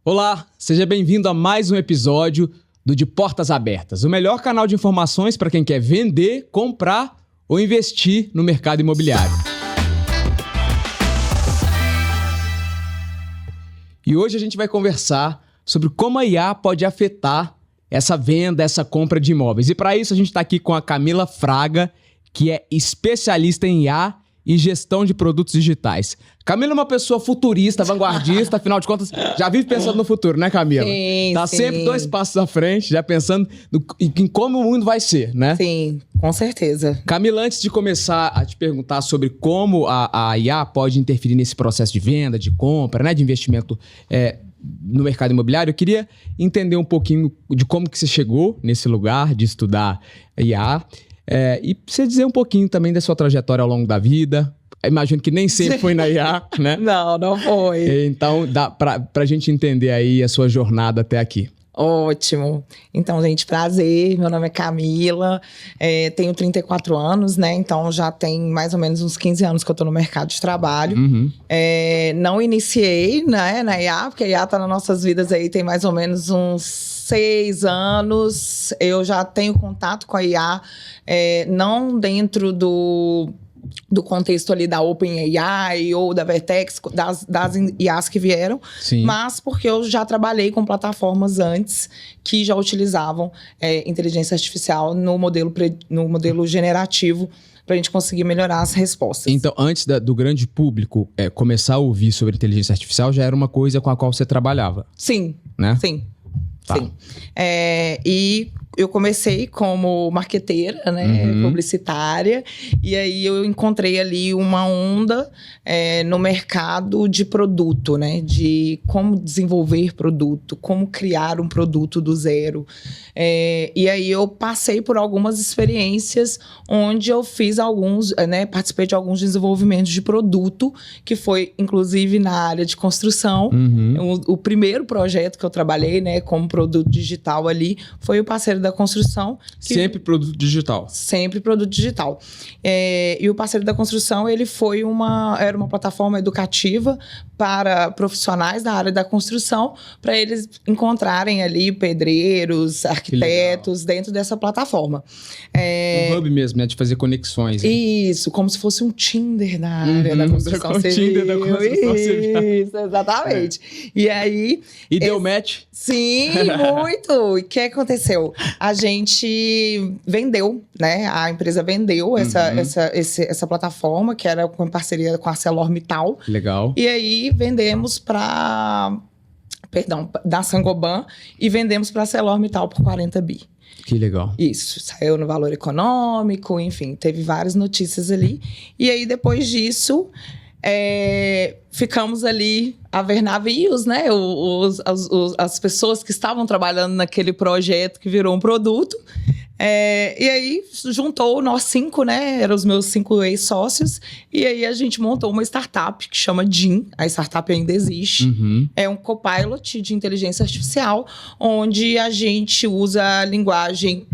Olá, seja bem-vindo a mais um episódio do De Portas Abertas, o melhor canal de informações para quem quer vender, comprar ou investir no mercado imobiliário. E hoje a gente vai conversar sobre como a IA pode afetar essa venda, essa compra de imóveis. E para isso a gente está aqui com a Camila Fraga, que é especialista em IA e gestão de produtos digitais. Camila é uma pessoa futurista, vanguardista, afinal de contas, já vive pensando no futuro, né, Camila? Sim, tá sim. sempre 2 passos à frente, já pensando em como o mundo vai ser, né? Sim, com certeza. Camila, antes de começar a te perguntar sobre como a IA pode interferir nesse processo de venda, de compra, né, de investimento no mercado imobiliário, eu queria entender um pouquinho de como que você chegou nesse lugar de estudar IA. E você dizer um pouquinho também da sua trajetória ao longo da vida. Imagino que nem sempre foi na IA, né? Não foi. Então, dá pra gente entender aí a sua jornada até aqui. Ótimo. Então, gente, prazer. Meu nome é Camila, tenho 34 anos, né? Então, já tem mais ou menos uns 15 anos que eu tô no mercado de trabalho. Uhum. Não iniciei, né, na IA, porque a IA tá nas nossas vidas aí tem mais ou menos uns 6 anos. Eu já tenho contato com a IA, não dentro do contexto ali da OpenAI ou da Vertex, das IAs que vieram, Sim. Mas porque eu já trabalhei com plataformas antes que já utilizavam inteligência artificial no modelo generativo para a gente conseguir melhorar as respostas. Então, antes do grande público começar a ouvir sobre inteligência artificial, já era uma coisa com a qual você trabalhava? Sim, né? Sim. Tá. Sim. E eu comecei como marqueteira, né, publicitária, e aí eu encontrei ali uma onda no mercado de produto, né, de como desenvolver produto, como criar um produto do zero. E aí eu passei por algumas experiências onde eu fiz participei de alguns desenvolvimentos de produto, que foi inclusive na área de construção. O primeiro projeto que eu trabalhei, né, como produto digital ali, foi o Parceiro da Construção. Sempre produto digital? Sempre produto digital. E o Parceiro da Construção, ele era uma plataforma educativa para profissionais da área da construção, para eles encontrarem ali pedreiros, arquitetos dentro dessa plataforma. Um hub mesmo, né? De fazer conexões. Isso, como se fosse um Tinder da área da construção civil. Tinder da construção civil. Isso, exatamente. E aí... E deu match? Sim, muito! E o que aconteceu? A gente vendeu, né? A empresa vendeu essa plataforma, que era com parceria com a ArcelorMittal. Legal. E aí vendemos da Saint-Gobain, e vendemos para a ArcelorMittal por 40 bi. Que legal. Isso, saiu no Valor Econômico, enfim, teve várias notícias ali. E aí, depois disso, ficamos ali a ver navios, né? As pessoas que estavam trabalhando naquele projeto que virou um produto. E aí, juntou nós 5, né? Eram os meus 5 ex-sócios. E aí, a gente montou uma startup que chama Jim. A startup ainda existe. É um copilot de inteligência artificial, onde a gente usa a linguagem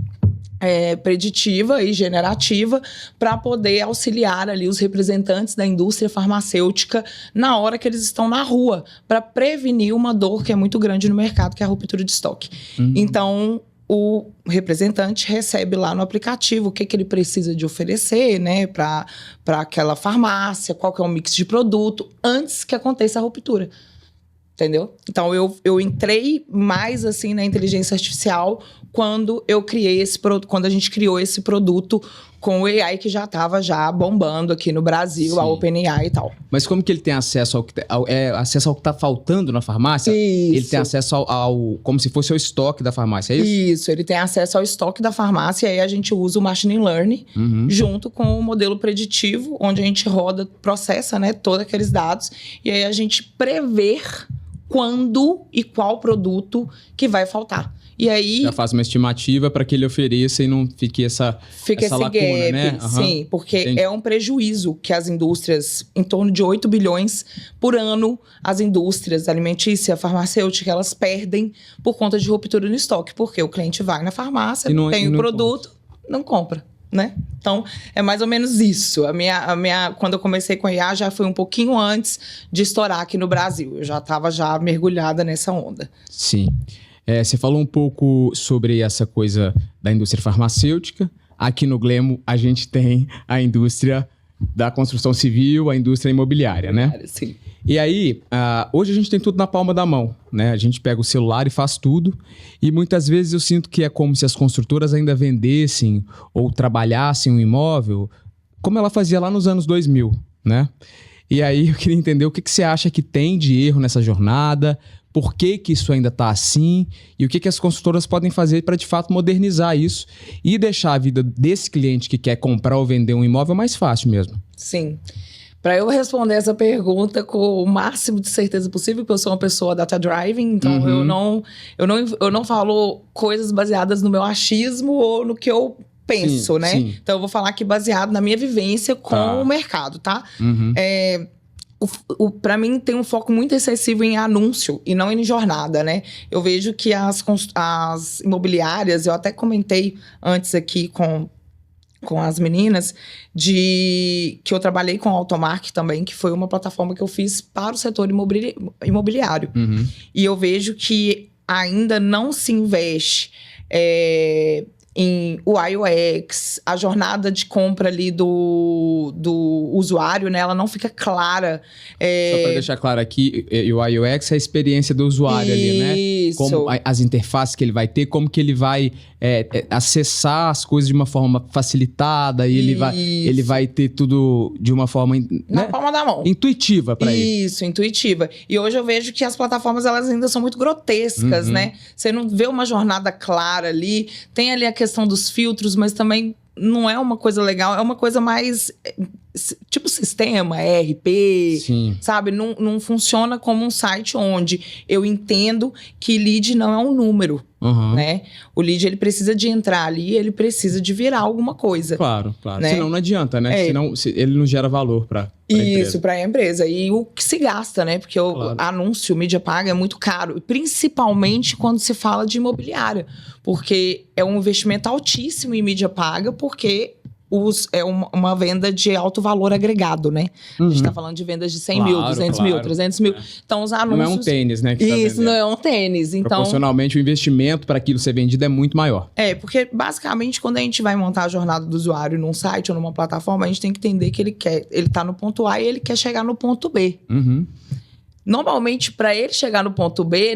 preditiva e generativa para poder auxiliar ali os representantes da indústria farmacêutica na hora que eles estão na rua, para prevenir uma dor que é muito grande no mercado, que é a ruptura de estoque. Então, o representante recebe lá no aplicativo o que ele precisa de oferecer, né, para aquela farmácia, qual que é o mix de produto, antes que aconteça a ruptura. Entendeu? Então, eu entrei mais assim na inteligência artificial quando quando a gente criou esse produto com o AI que já estava bombando aqui no Brasil, Sim. A OpenAI e tal. Mas como que ele tem acesso ao que está faltando na farmácia? Isso. Ele tem acesso ao como se fosse o estoque da farmácia, é isso? Isso, ele tem acesso ao estoque da farmácia, e aí a gente usa o Machine Learning junto com o modelo preditivo, onde a gente processa, né, todos aqueles dados, e aí a gente prevê quando e qual produto que vai faltar. E aí... Já faz uma estimativa para que ele ofereça e não fique essa lacuna, gap, né? Sim, porque Entendi. É um prejuízo que as indústrias, em torno de 8 bilhões por ano, as indústrias alimentícia, farmacêutica, elas perdem por conta de ruptura no estoque. Porque o cliente vai na farmácia, tem o produto, não compra. né? Então, é mais ou menos isso. Quando eu comecei com a IA, já foi um pouquinho antes de estourar aqui no Brasil. Eu já estava mergulhada nessa onda. Sim. Você falou um pouco sobre essa coisa da indústria farmacêutica. Aqui no Glemo, a gente tem a indústria da construção civil, a indústria imobiliária, né? Sim. E aí, hoje a gente tem tudo na palma da mão, né? A gente pega o celular e faz tudo. E muitas vezes eu sinto que é como se as construtoras ainda vendessem ou trabalhassem um imóvel como ela fazia lá nos anos 2000, né? E aí eu queria entender o que você acha que tem de erro nessa jornada, por que isso ainda está assim e o que as construtoras podem fazer para, de fato, modernizar isso e deixar a vida desse cliente que quer comprar ou vender um imóvel mais fácil mesmo. Sim. Para eu responder essa pergunta com o máximo de certeza possível, porque eu sou uma pessoa data-driving, então eu não falo coisas baseadas no meu achismo ou no que eu penso, sim, né? Sim. Então eu vou falar aqui baseado na minha vivência com o mercado, tá? Para mim tem um foco muito excessivo em anúncio e não em jornada, né? Eu vejo que as imobiliárias, eu até comentei antes aqui com as meninas, que eu trabalhei com a Automark também, que foi uma plataforma que eu fiz para o setor imobiliário. E eu vejo que ainda não se investe em UI UX, a jornada de compra ali do usuário, né? Ela não fica clara. Só para deixar claro aqui, o UI UX é a experiência do usuário ali, né? Isso. Como as interfaces que ele vai ter, como que ele vai acessar as coisas de uma forma facilitada e ele vai ter tudo de uma forma na palma da mão. Intuitiva para ele. Isso, intuitiva. E hoje eu vejo que as plataformas elas ainda são muito grotescas, né? Você não vê uma jornada clara ali. Tem ali a questão dos filtros, mas também não é uma coisa legal, é uma coisa mais tipo sistema, ERP, sabe? Não funciona como um site onde eu entendo que lead não é um número, né? O lead, ele precisa de entrar ali, ele precisa de virar alguma coisa. Claro. Né? Senão não adianta, né? Senão ele não gera valor para isso, para a empresa. E o que se gasta, né? Porque o anúncio, mídia paga é muito caro. Principalmente quando se fala de imobiliária. Porque é um investimento altíssimo em mídia paga, porque é uma venda de alto valor agregado, né? A gente tá falando de vendas de 100 mil, 200 mil, 300 mil. Então, os anúncios... Não é um tênis, né? Isso, não é um tênis. Então, proporcionalmente, o investimento para aquilo ser vendido é muito maior. Porque, basicamente, quando a gente vai montar a jornada do usuário num site ou numa plataforma, a gente tem que entender que ele tá no ponto A e ele quer chegar no ponto B. Normalmente, para ele chegar no ponto B,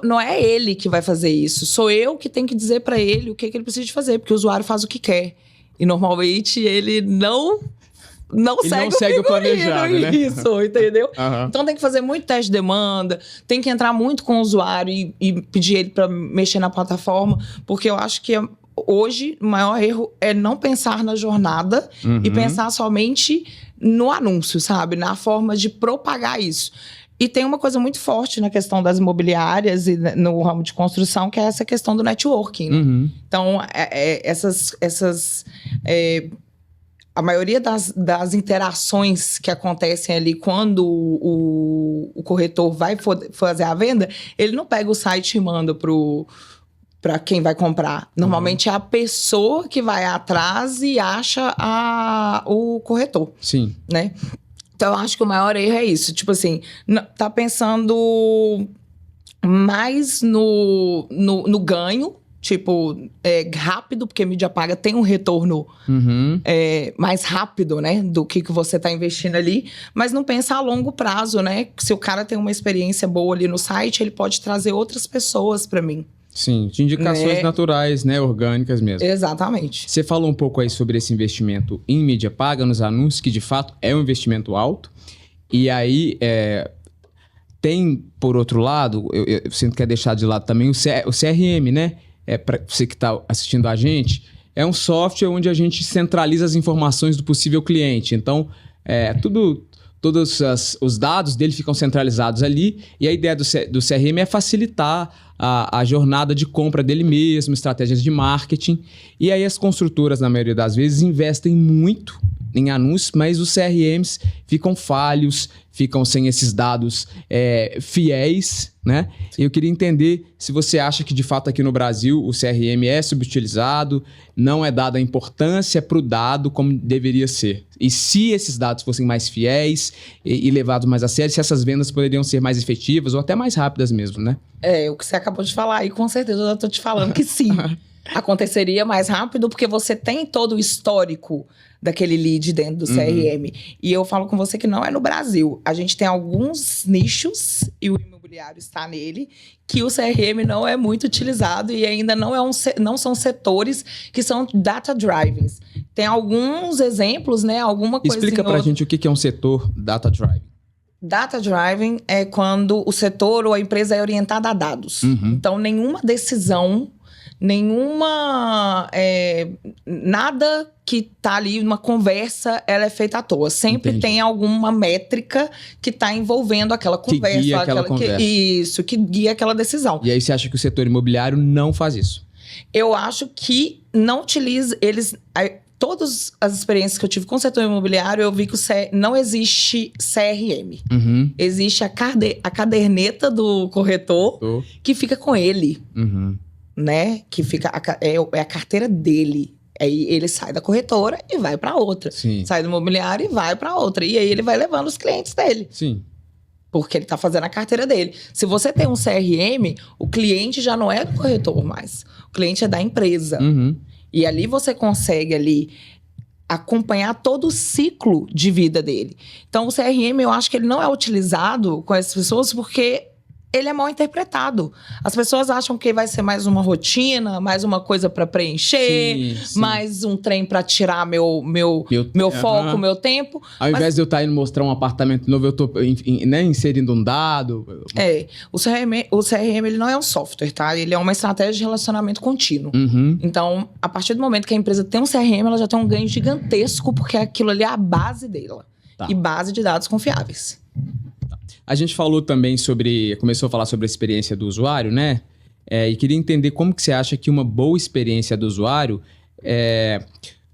não é ele que vai fazer isso. Sou eu que tenho que dizer para ele o que ele precisa de fazer, porque o usuário faz o que quer. E normalmente ele não segue o planejado, né? Isso, entendeu? Então tem que fazer muito teste de demanda, tem que entrar muito com o usuário e pedir ele para mexer na plataforma, porque eu acho que hoje o maior erro é não pensar na jornada e pensar somente no anúncio, sabe? Na forma de propagar isso. E tem uma coisa muito forte na questão das imobiliárias e no ramo de construção, que é essa questão do networking. Né? Então, a maioria das interações que acontecem ali quando o corretor vai fazer a venda, ele não pega o site e manda para quem vai comprar. Normalmente é a pessoa que vai atrás e acha o corretor. Sim. Né? Então, eu acho que o maior erro é isso. Tipo assim, tá pensando mais no ganho, tipo, rápido, porque mídia paga tem um retorno mais rápido, né? Do que você tá investindo ali. Mas não pensa a longo prazo, né? Se o cara tem uma experiência boa ali no site, ele pode trazer outras pessoas para mim. Sim, de indicações naturais, né? Orgânicas mesmo. Exatamente. Você falou um pouco aí sobre esse investimento em mídia paga, nos anúncios, que de fato é um investimento alto. E aí, tem, por outro lado, eu sinto que é deixado de lado também o CRM, né? Para você que está assistindo a gente, é um software onde a gente centraliza as informações do possível cliente. Então, todos os dados dele ficam centralizados ali. E a ideia do CRM é facilitar a jornada de compra dele mesmo, estratégias de marketing. E aí as construtoras, na maioria das vezes, investem muito em anúncios, mas os CRMs ficam falhos, ficam sem esses dados fiéis, né? Eu queria entender se você acha que, de fato, aqui no Brasil, o CRM é subutilizado, não é dada a importância para o dado como deveria ser. E se esses dados fossem mais fiéis e levados mais a sério, se essas vendas poderiam ser mais efetivas ou até mais rápidas mesmo, né? O que você acabou de falar aí, com certeza eu já tô te falando que sim. Aconteceria mais rápido porque você tem todo o histórico daquele lead dentro do CRM. E eu falo com você que não é no Brasil. A gente tem alguns nichos, e o imobiliário está nele, que o CRM não é muito utilizado e ainda não são setores que são data-driven. Tem alguns exemplos, né? Alguma coisa. Explica pra gente o que é um setor data-driven. Data-driven é quando o setor ou a empresa é orientada a dados. Então, nenhuma decisão, nada que tá ali numa conversa, ela é feita à toa. Sempre tem alguma métrica que tá envolvendo aquela conversa. Que guia aquela conversa. Que guia aquela decisão. E aí você acha que o setor imobiliário não faz isso? Eu acho que não utiliza... Todas as experiências que eu tive com o setor imobiliário, eu vi que não existe CRM. Existe a caderneta do corretor que fica com ele. Né? Que fica é a carteira dele. Aí ele sai da corretora e vai para outra. Sim. Sai do imobiliário e vai para outra. E aí ele vai levando os clientes dele. Sim. Porque ele tá fazendo a carteira dele. Se você tem um CRM, o cliente já não é do corretor mais. O cliente é da empresa. E ali você consegue acompanhar todo o ciclo de vida dele. Então, o CRM, eu acho que ele não é utilizado com essas pessoas porque ele é mal interpretado. As pessoas acham que vai ser mais uma rotina, mais uma coisa para preencher, mais um trem para tirar meu foco, meu tempo. Ao invés de eu estar indo mostrar um apartamento novo, eu estou inserindo um dado. O CRM ele não é um software, tá? Ele é uma estratégia de relacionamento contínuo. Então, a partir do momento que a empresa tem um CRM, ela já tem um ganho gigantesco, porque aquilo ali é a base dela. E base de dados confiáveis. A gente falou também começou a falar sobre a experiência do usuário, né? E queria entender como que você acha que uma boa experiência do usuário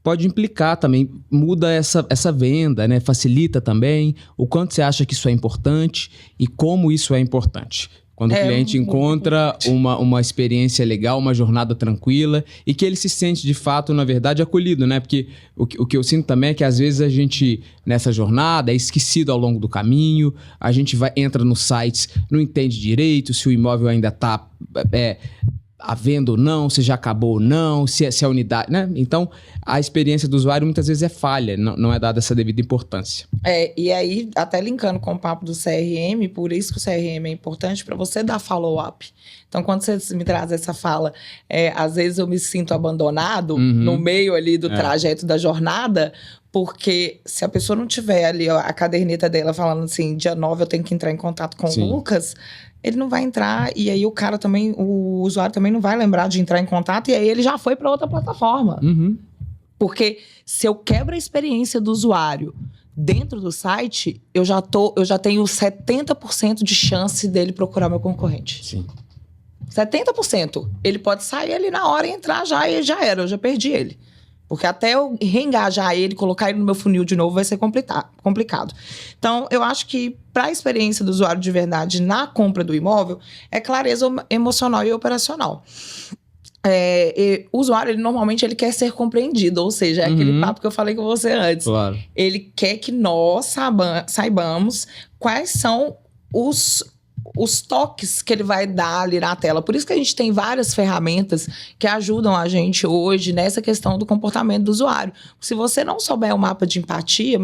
pode implicar também, muda essa venda, né? Facilita também. O quanto você acha que isso é importante e como isso é importante? Quando o cliente encontra uma experiência legal, uma jornada tranquila e que ele se sente, de fato, na verdade, acolhido, né? Porque o que eu sinto também é que, às vezes, a gente, nessa jornada, é esquecido ao longo do caminho, a gente entra nos sites, não entende direito se o imóvel ainda está à venda ou não, se já acabou ou não, se a unidade, né? Então, a experiência do usuário muitas vezes é falha, não é dada essa devida importância. E aí, até linkando com o papo do CRM, por isso que o CRM é importante para você dar follow-up. Então, quando você me traz essa fala, às vezes eu me sinto abandonado no meio ali do trajeto da jornada, porque se a pessoa não tiver ali a caderneta dela falando assim, dia 9 eu tenho que entrar em contato com o Lucas, ele não vai entrar, e aí o usuário também não vai lembrar de entrar em contato, e aí ele já foi para outra plataforma. Porque se eu quebro a experiência do usuário dentro do site, eu já tenho 70% de chance dele procurar meu concorrente. Sim. 70%. Ele pode sair ali na hora e entrar já, e já era, eu já perdi ele. Porque até eu reengajar ele, colocar ele no meu funil de novo, vai ser complicado. Então, eu acho que para a experiência do usuário de verdade na compra do imóvel, é clareza emocional e operacional. O usuário, normalmente, ele quer ser compreendido. Ou seja, é aquele papo que eu falei com você antes. Claro. Ele quer que nós saibamos quais são os toques que ele vai dar ali na tela. Por isso que a gente tem várias ferramentas que ajudam a gente hoje nessa questão do comportamento do usuário. Se você não souber o mapa de empatia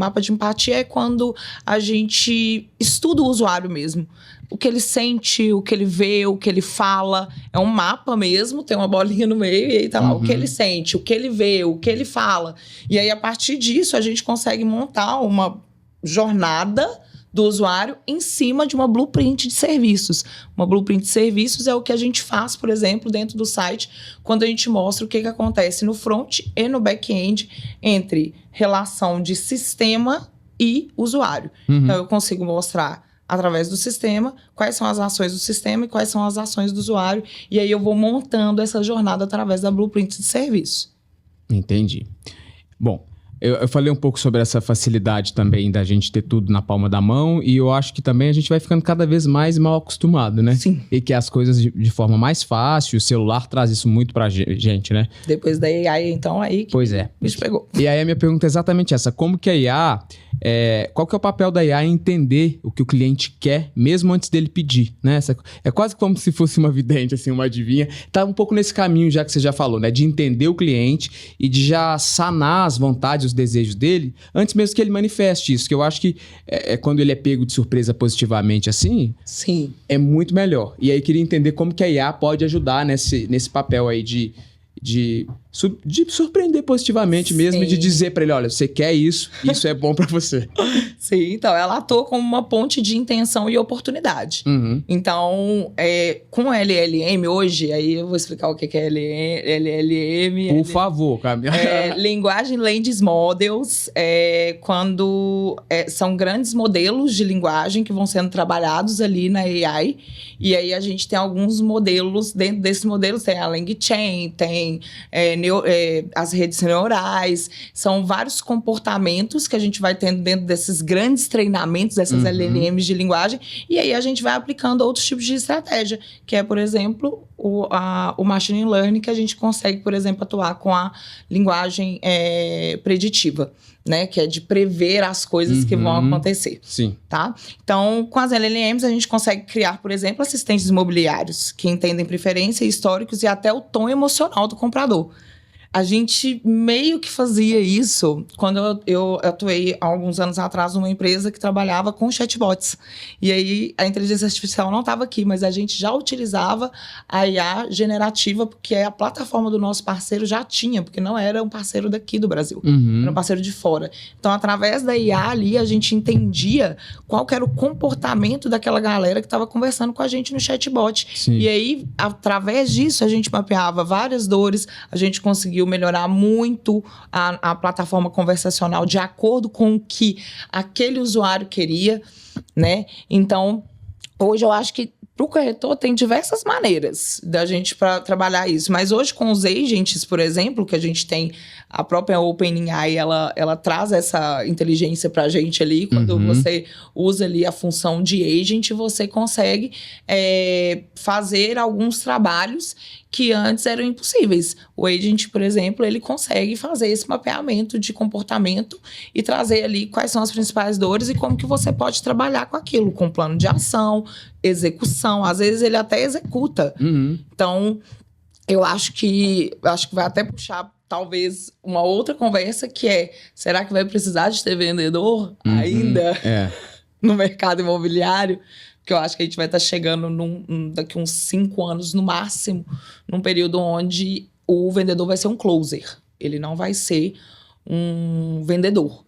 é quando a gente estuda o usuário mesmo. O que ele sente, o que ele vê, o que ele fala. É um mapa mesmo, tem uma bolinha no meio e aí tá lá o que ele sente, o que ele vê, o que ele fala. E aí, a partir disso, a gente consegue montar uma jornada do usuário em cima de uma blueprint de serviços. Uma blueprint de serviços é o que a gente faz, por exemplo, dentro do site, quando a gente mostra o que acontece no front e no back-end entre relação de sistema e usuário. Então, eu consigo mostrar através do sistema, quais são as ações do sistema e quais são as ações do usuário. E aí eu vou montando essa jornada através da blueprint de serviço. Entendi. Bom, eu falei um pouco sobre essa facilidade também da gente ter tudo na palma da mão, e eu acho que também a gente vai ficando cada vez mais mal acostumado, né? Sim. E que as coisas de forma mais fácil, o celular traz isso muito pra gente, né? Depois da AI, então, aí que Pois é. o bicho pegou. E aí a minha pergunta é exatamente essa: como que a IA, qual que é o papel da IA em entender o que o cliente quer, mesmo antes dele pedir, né? É quase como se fosse uma vidente, assim, uma adivinha. Tá um pouco nesse caminho já que você já falou, né? De entender o cliente e de já sanar as vontades, os desejos dele, antes mesmo que ele manifeste isso, que eu acho que quando ele é pego de surpresa positivamente assim, Sim. é muito melhor. E aí queria entender como que a IA pode ajudar nesse papel aí de surpreender positivamente mesmo, e de dizer para ele, olha, você quer isso é bom para você. Sim, então ela atua como uma ponte de intenção e oportunidade. Uhum. Então, com LLM hoje, aí eu vou explicar o que é LLM. Por favor, Camila. Linguagem Language Models, quando são grandes modelos de linguagem que vão sendo trabalhados ali na AI, e aí a gente tem alguns modelos, dentro desses modelos tem a LangChain, tem as redes neurais, são vários comportamentos que a gente vai tendo dentro desses grandes treinamentos, dessas LLMs de linguagem, e aí a gente vai aplicando outros tipos de estratégia, que é, por exemplo, o Machine Learning, que a gente consegue, por exemplo, atuar com a linguagem preditiva, né? Que é de prever as coisas que vão acontecer. Sim. Tá? Então, com as LLMs, a gente consegue criar, por exemplo, assistentes imobiliários que entendem preferência, históricos e até o tom emocional do comprador. A gente meio que fazia isso quando eu atuei há alguns anos atrás numa empresa que trabalhava com chatbots. E aí a inteligência artificial não estava aqui, mas a gente já utilizava a IA generativa, porque a plataforma do nosso parceiro já tinha, porque não era um parceiro daqui do Brasil, era um parceiro de fora. Então, através da IA ali, a gente entendia qual que era o comportamento daquela galera que estava conversando com a gente no chatbot. Sim. E aí, através disso, a gente mapeava várias dores, a gente conseguiu melhorar muito a plataforma conversacional de acordo com o que aquele usuário queria, né? Então, hoje eu acho que para o corretor tem diversas maneiras da gente para trabalhar isso, mas hoje com os agents, por exemplo, que a gente tem, a própria OpenAI, ela traz essa inteligência para a gente ali, quando você usa ali a função de agent, você consegue fazer alguns trabalhos que antes eram impossíveis. O agent, por exemplo, ele consegue fazer esse mapeamento de comportamento e trazer ali quais são as principais dores e como que você pode trabalhar com aquilo, com plano de ação, execução. Às vezes ele até executa. Então, eu acho que vai até puxar talvez uma outra conversa, que será que vai precisar de ter vendedor ainda no mercado imobiliário? Porque eu acho que a gente vai estar chegando daqui uns 5 anos, no máximo, num período onde o vendedor vai ser um closer. Ele não vai ser um vendedor.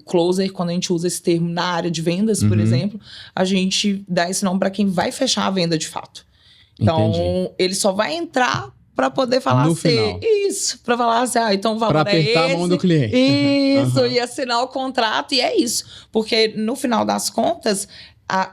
Closer, quando a gente usa esse termo na área de vendas, por exemplo, a gente dá esse nome para quem vai fechar a venda de fato. Então, ele só vai entrar para poder falar no assim, final. Isso, para falar assim, então o valor pra apertar a mão do cliente. Isso, e assinar o contrato, e é isso. Porque, no final das contas,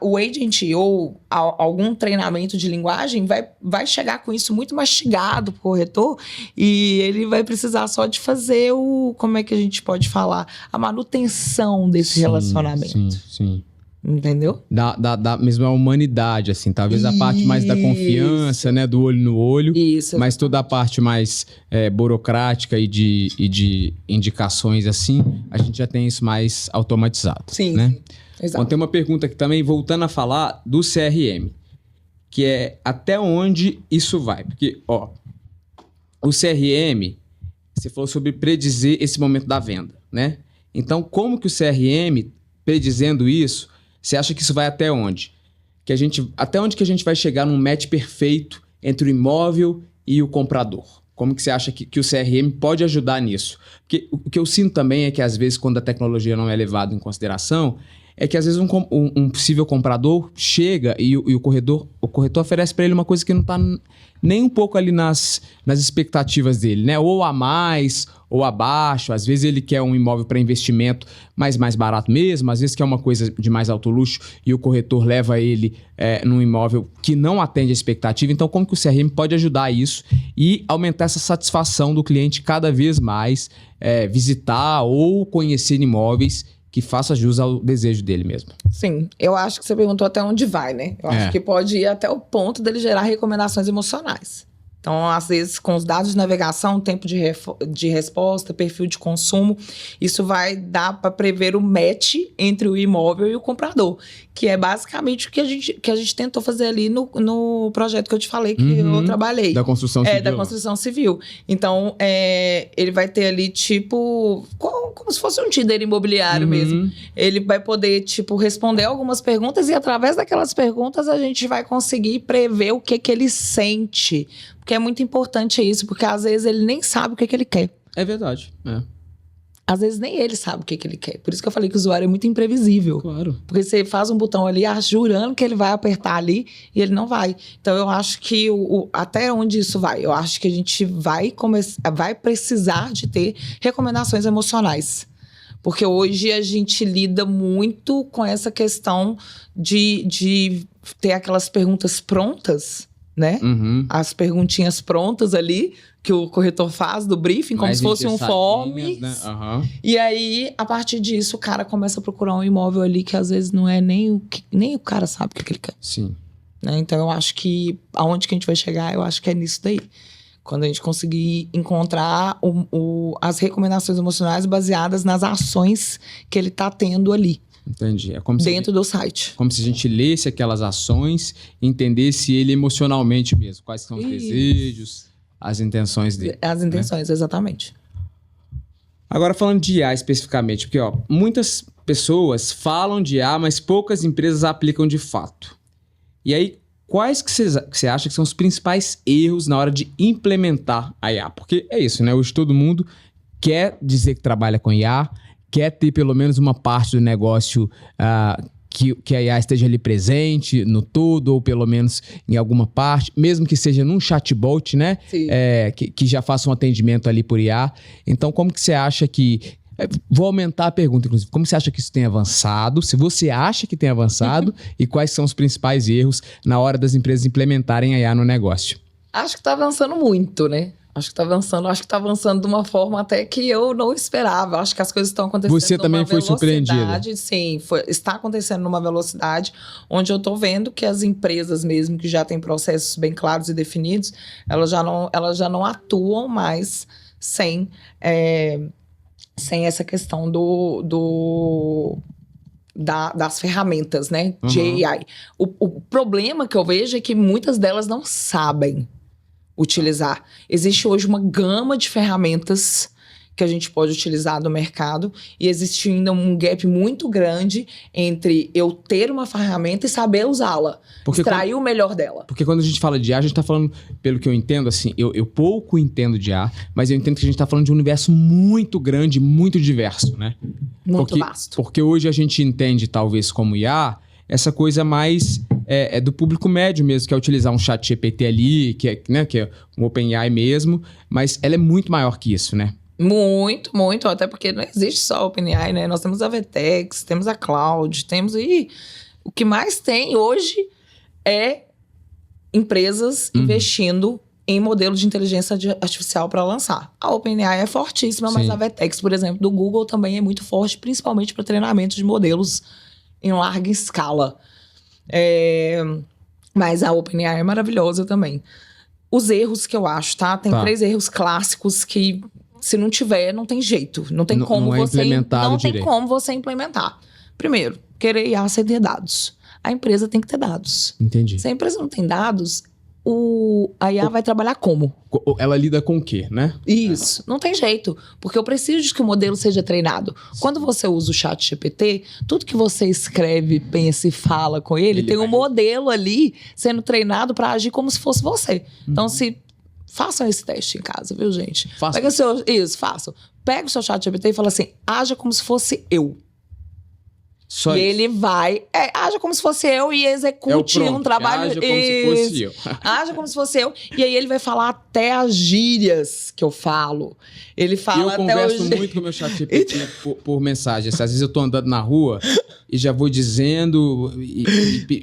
o agent ou algum treinamento de linguagem vai chegar com isso muito mastigado pro corretor, e ele vai precisar só de fazer como é que a gente pode falar? A manutenção desse relacionamento. Sim. Entendeu? Da mesma humanidade, assim. Talvez a parte mais da confiança, né? Do olho no olho. Isso. Mas toda a parte mais burocrática e de indicações, assim, a gente já tem isso mais automatizado. Sim, né? sim. Exato. Bom, tem uma pergunta aqui também, voltando a falar do CRM, que é até onde isso vai? Porque, o CRM, você falou sobre predizer esse momento da venda, né? Então, como que o CRM, predizendo isso, você acha que isso vai até onde? Até onde que a gente vai chegar num match perfeito entre o imóvel e o comprador? Como que você acha que o CRM pode ajudar nisso? Porque o que eu sinto também é que, às vezes, quando a tecnologia não é levada em consideração, é que às vezes um possível comprador chega e o corretor oferece para ele uma coisa que não está nem um pouco ali nas expectativas dele, né? Ou a mais, ou abaixo. Às vezes ele quer um imóvel para investimento, mas mais barato mesmo. Às vezes quer uma coisa de mais alto luxo e o corretor leva ele num imóvel que não atende a expectativa. Então, como que o CRM pode ajudar isso e aumentar essa satisfação do cliente cada vez mais, visitar ou conhecer imóveis que faça jus ao desejo dele mesmo? Sim, eu acho que você perguntou até onde vai, né? Eu acho que pode ir até o ponto dele gerar recomendações emocionais. Então, às vezes, com os dados de navegação, tempo de resposta, perfil de consumo, isso vai dar para prever o match entre o imóvel e o comprador, que é basicamente o que a gente tentou fazer ali no projeto que eu te falei, que eu trabalhei. Da construção civil. Da construção civil. Então, ele vai ter ali, tipo, como se fosse um Tinder imobiliário mesmo. Ele vai poder, tipo, responder algumas perguntas e, através daquelas perguntas, a gente vai conseguir prever o que ele sente. Porque é muito importante isso, porque às vezes ele nem sabe o que ele quer. É verdade, Às vezes nem ele sabe o que ele quer. Por isso que eu falei que o usuário é muito imprevisível. Claro. Porque você faz um botão ali, jurando que ele vai apertar ali, e ele não vai. Então, eu acho que até onde isso vai? Eu acho que a gente vai precisar de ter recomendações emocionais. Porque hoje a gente lida muito com essa questão de ter aquelas perguntas prontas, né? As perguntinhas prontas ali que o corretor faz do briefing, como se fosse um form. Né? E aí, a partir disso, o cara começa a procurar um imóvel ali que às vezes não é nem o cara sabe o que ele quer. Sim. Né? Então, eu acho que aonde que a gente vai chegar, eu acho que é nisso daí. Quando a gente conseguir encontrar as recomendações emocionais baseadas nas ações que ele está tendo ali. Entendi. É como dentro do site. Como se a gente lesse aquelas ações e entendesse ele emocionalmente mesmo. Quais são os desejos, as intenções dele. As intenções, exatamente. Agora, falando de IA especificamente, porque muitas pessoas falam de IA, mas poucas empresas aplicam de fato. E aí, quais que você acha que são os principais erros na hora de implementar a IA? Porque é isso, né? Hoje todo mundo quer dizer que trabalha com IA, quer ter pelo menos uma parte do negócio que a IA esteja ali presente no todo, ou pelo menos em alguma parte, mesmo que seja num chatbot, né? Que já faça um atendimento ali por IA. Então, como que você acha que... Vou aumentar a pergunta, inclusive. Como você acha que isso tem avançado? Se você acha que tem avançado, e quais são os principais erros na hora das empresas implementarem a IA no negócio? Acho que está avançando muito, né? Acho que tá avançando de uma forma até que eu não esperava. Acho que as coisas estão acontecendo Você também foi surpreendida? Sim, está acontecendo numa velocidade onde eu tô vendo que as empresas mesmo que já têm processos bem claros e definidos, elas já não atuam mais sem essa questão das ferramentas, né? De AI. O problema que eu vejo é que muitas delas não sabem utilizar. Existe hoje uma gama de ferramentas que a gente pode utilizar no mercado e existe ainda um gap muito grande entre eu ter uma ferramenta e saber usá-la, extrair o melhor dela. Porque quando a gente fala de IA, a gente tá falando, pelo que eu entendo, assim, eu pouco entendo de IA, mas eu entendo que a gente tá falando de um universo muito grande, muito diverso, né? Muito vasto. Porque hoje a gente entende, talvez, como IA, essa coisa mais do público médio mesmo, que é utilizar um chat GPT ali, que é um OpenAI mesmo, mas ela é muito maior que isso, né? Muito, muito, até porque não existe só a OpenAI, né? Nós temos a Vertex, temos a Cloud, o que mais tem hoje é empresas investindo em modelo de inteligência artificial para lançar. A OpenAI é fortíssima, mas a Vertex, por exemplo, do Google também é muito forte, principalmente para treinamento de modelos em larga escala. Mas a OpenAI é maravilhosa também. Os erros que eu acho, tá? Tem 3 erros clássicos que, se não tiver, não tem jeito. Não tem como você implementar. Primeiro, querer IA sem ter dados. A empresa tem que ter dados. Entendi. Se a empresa não tem dados, a IA vai trabalhar como? Ela lida com o quê, né? Isso. Não tem jeito. Porque eu preciso de que o modelo seja treinado. Quando você usa o chat GPT, tudo que você escreve, pensa e fala com ele tem um modelo ali sendo treinado para agir como se fosse você. Então, façam esse teste em casa, viu, gente? Façam. Pega o seu chat GPT e fala assim, haja como se fosse eu. Só e isso. ele vai, haja como se fosse eu e execute um trabalho. Haja como se fosse eu. Haja como se fosse eu. E aí ele vai falar até as gírias que eu falo. Ele fala eu até converso hoje. muito com o meu chat GPT por mensagem. Às vezes eu tô andando na rua e já vou dizendo...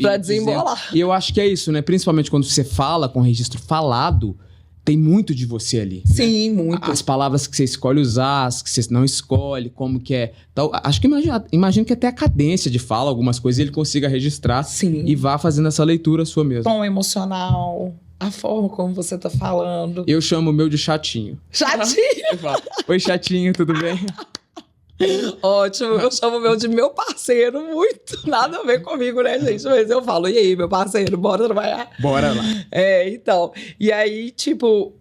Pra desembolar. E eu acho que é isso, né? Principalmente quando você fala com registro falado, tem muito de você ali. Sim, né? muito. As palavras que você escolhe usar, as que você não escolhe, como que é. Então, acho que imagino que até a cadência de fala, algumas coisas, ele consiga registrar. Sim. E vá fazendo essa leitura sua mesmo. Tom emocional, a forma como você tá falando. Eu chamo o meu de chatinho. Chatinho! Eu falo, oi, chatinho, tudo bem? Ótimo, eu chamo o meu de meu parceiro, muito nada a ver comigo, né, gente? Mas eu falo, e aí, meu parceiro, bora trabalhar? Bora lá. Então, e aí, tipo,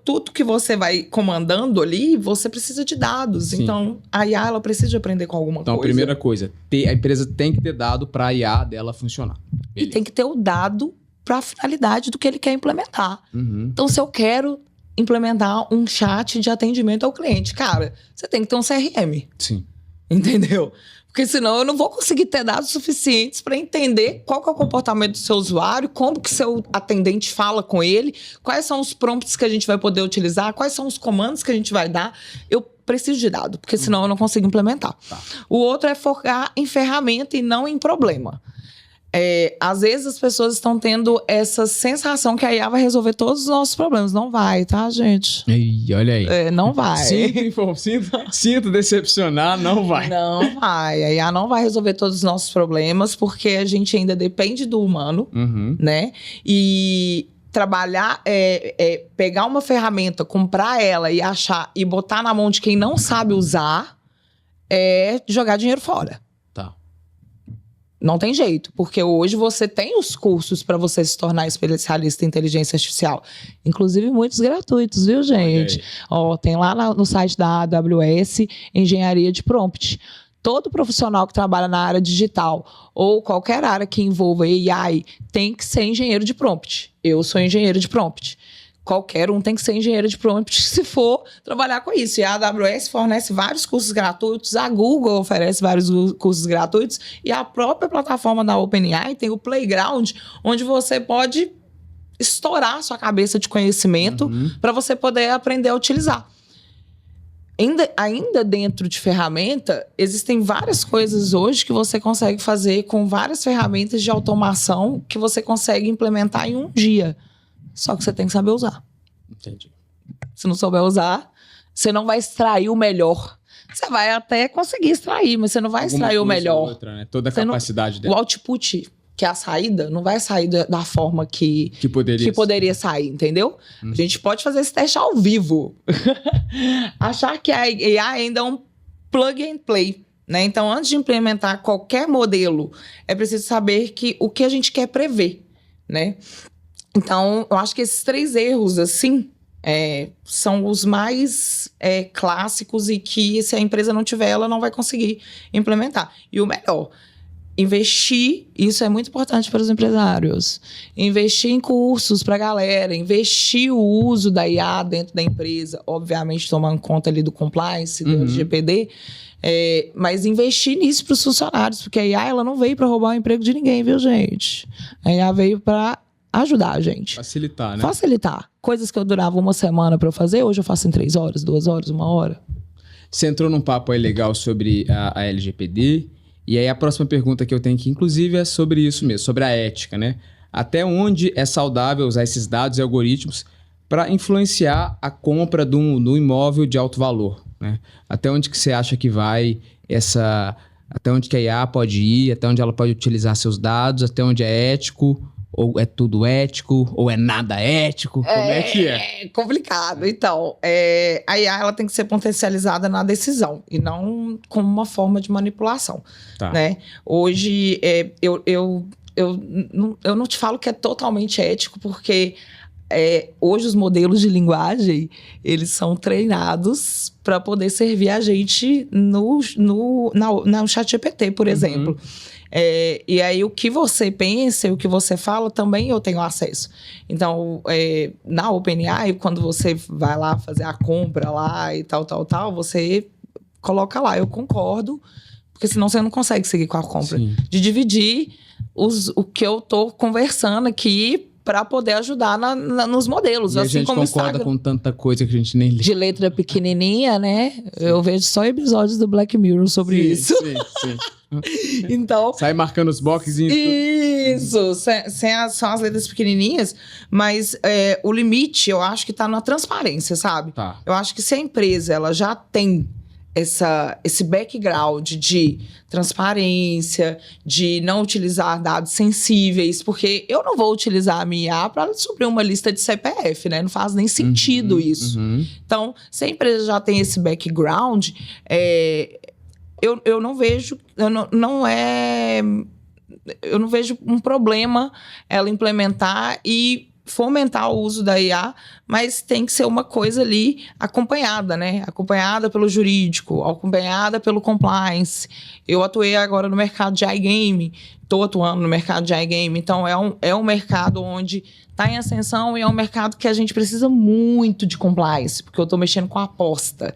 tudo que você vai comandando ali, você precisa de dados. Sim. Então, a IA, ela precisa de aprender com alguma Então, coisa. a primeira coisa, a empresa tem que ter dado para a IA dela funcionar. E tem que ter o dado para a finalidade do que ele quer implementar. Uhum. Então, se eu quero implementar um chat de atendimento ao cliente, cara, você tem que ter um CRM. Sim. Entendeu? Porque senão eu não vou conseguir ter dados suficientes para entender qual que é o comportamento do seu usuário, como que seu atendente fala com ele, quais são os prompts que a gente vai poder utilizar, quais são os comandos que a gente vai dar. Eu preciso de dado, porque senão eu não consigo implementar. Tá. O outro é focar em ferramenta e não em problema. Às vezes as pessoas estão tendo essa sensação que a IA vai resolver todos os nossos problemas. Não vai, tá, gente? Ih, olha aí. Não vai. Sinto decepcionar, não vai. Não vai. A IA não vai resolver todos os nossos problemas, porque a gente ainda depende do humano, Uhum. né? E trabalhar, pegar uma ferramenta, comprar ela e achar e botar na mão de quem não sabe usar, é jogar dinheiro fora. Tá. Não tem jeito, porque hoje você tem os cursos para você se tornar especialista em inteligência artificial. Inclusive muitos gratuitos, viu, gente? Tem lá no site da AWS Engenharia de Prompt. Todo profissional que trabalha na área digital ou qualquer área que envolva AI tem que ser engenheiro de prompt. Eu sou engenheiro de prompt. Qualquer um tem que ser engenheiro de prompt se for trabalhar com isso. E a AWS fornece vários cursos gratuitos, a Google oferece vários cursos gratuitos e a própria plataforma da OpenAI tem o Playground, onde você pode estourar sua cabeça de conhecimento para você poder aprender a utilizar. Ainda dentro de ferramenta, existem várias coisas hoje que você consegue fazer com várias ferramentas de automação que você consegue implementar em um dia. Só que você tem que saber usar. Entendi. Se não souber usar, você não vai extrair o melhor. Você vai até conseguir extrair, mas você não vai extrair o melhor. Outra, né? Toda a capacidade dela. O output, que é a saída, não vai sair da forma que poderia sair, entendeu? A gente pode fazer esse teste ao vivo. Achar que a AI ainda é um plug and play. Né? Então, antes de implementar qualquer modelo, é preciso saber o que a gente quer prever, né? Então, eu acho que esses 3 erros, assim, são os mais clássicos e que, se a empresa não tiver, ela não vai conseguir implementar. E o melhor, investir, isso é muito importante para os empresários, investir em cursos para a galera, investir o uso da IA dentro da empresa, obviamente tomando conta ali do compliance, do LGPD, mas investir nisso para os funcionários, porque a IA ela não veio para roubar o emprego de ninguém, viu, gente? A IA veio para ajudar a gente. Facilitar, né? Facilitar. Coisas que eu durava uma semana para eu fazer, hoje eu faço em 3 horas, 2 horas, 1 hora. Você entrou num papo aí legal sobre a LGPD, e aí a próxima pergunta que eu tenho aqui, inclusive, é sobre isso mesmo, sobre a ética, né? Até onde é saudável usar esses dados e algoritmos para influenciar a compra de um imóvel de alto valor, né? Até onde que você acha que vai até onde que a IA pode ir, até onde ela pode utilizar seus dados, até onde é ético, ou é tudo ético, ou é nada ético? Como é que é? É complicado. Então, a IA ela tem que ser potencializada na decisão e não como uma forma de manipulação. Tá. Né? Hoje, eu não te falo que é totalmente ético, porque hoje os modelos de linguagem, eles são treinados para poder servir a gente no ChatGPT, por exemplo. E aí, o que você pensa e o que você fala, também eu tenho acesso. Então, na OpenAI, quando você vai lá fazer a compra lá e tal, você coloca lá, eu concordo Porque senão você não consegue seguir com a compra. Sim. De dividir o que eu tô conversando aqui para poder ajudar nos modelos. E assim a gente como concorda com tanta coisa que a gente nem lê. de letra pequenininha, né? Eu vejo só episódios do Black Mirror sobre isso. Sim. Então... Sai marcando os boxezinhos. Isso, são as letras pequenininhas, mas o limite eu acho que tá na transparência, sabe? Tá. Eu acho que se a empresa ela já tem esse background de transparência, de não utilizar dados sensíveis, porque eu não vou utilizar a minha IA para suprir uma lista de CPF, né? Não faz nem sentido isso. Então, se a empresa já tem esse background, eu não vejo, eu não vejo um problema ela implementar e fomentar o uso da IA, mas tem que ser uma coisa ali acompanhada, né? Acompanhada pelo jurídico, acompanhada pelo compliance. Eu atuei agora no mercado de iGame, estou atuando no mercado de iGame, então é um mercado onde está em ascensão e é um mercado que a gente precisa muito de compliance, porque eu estou mexendo com aposta,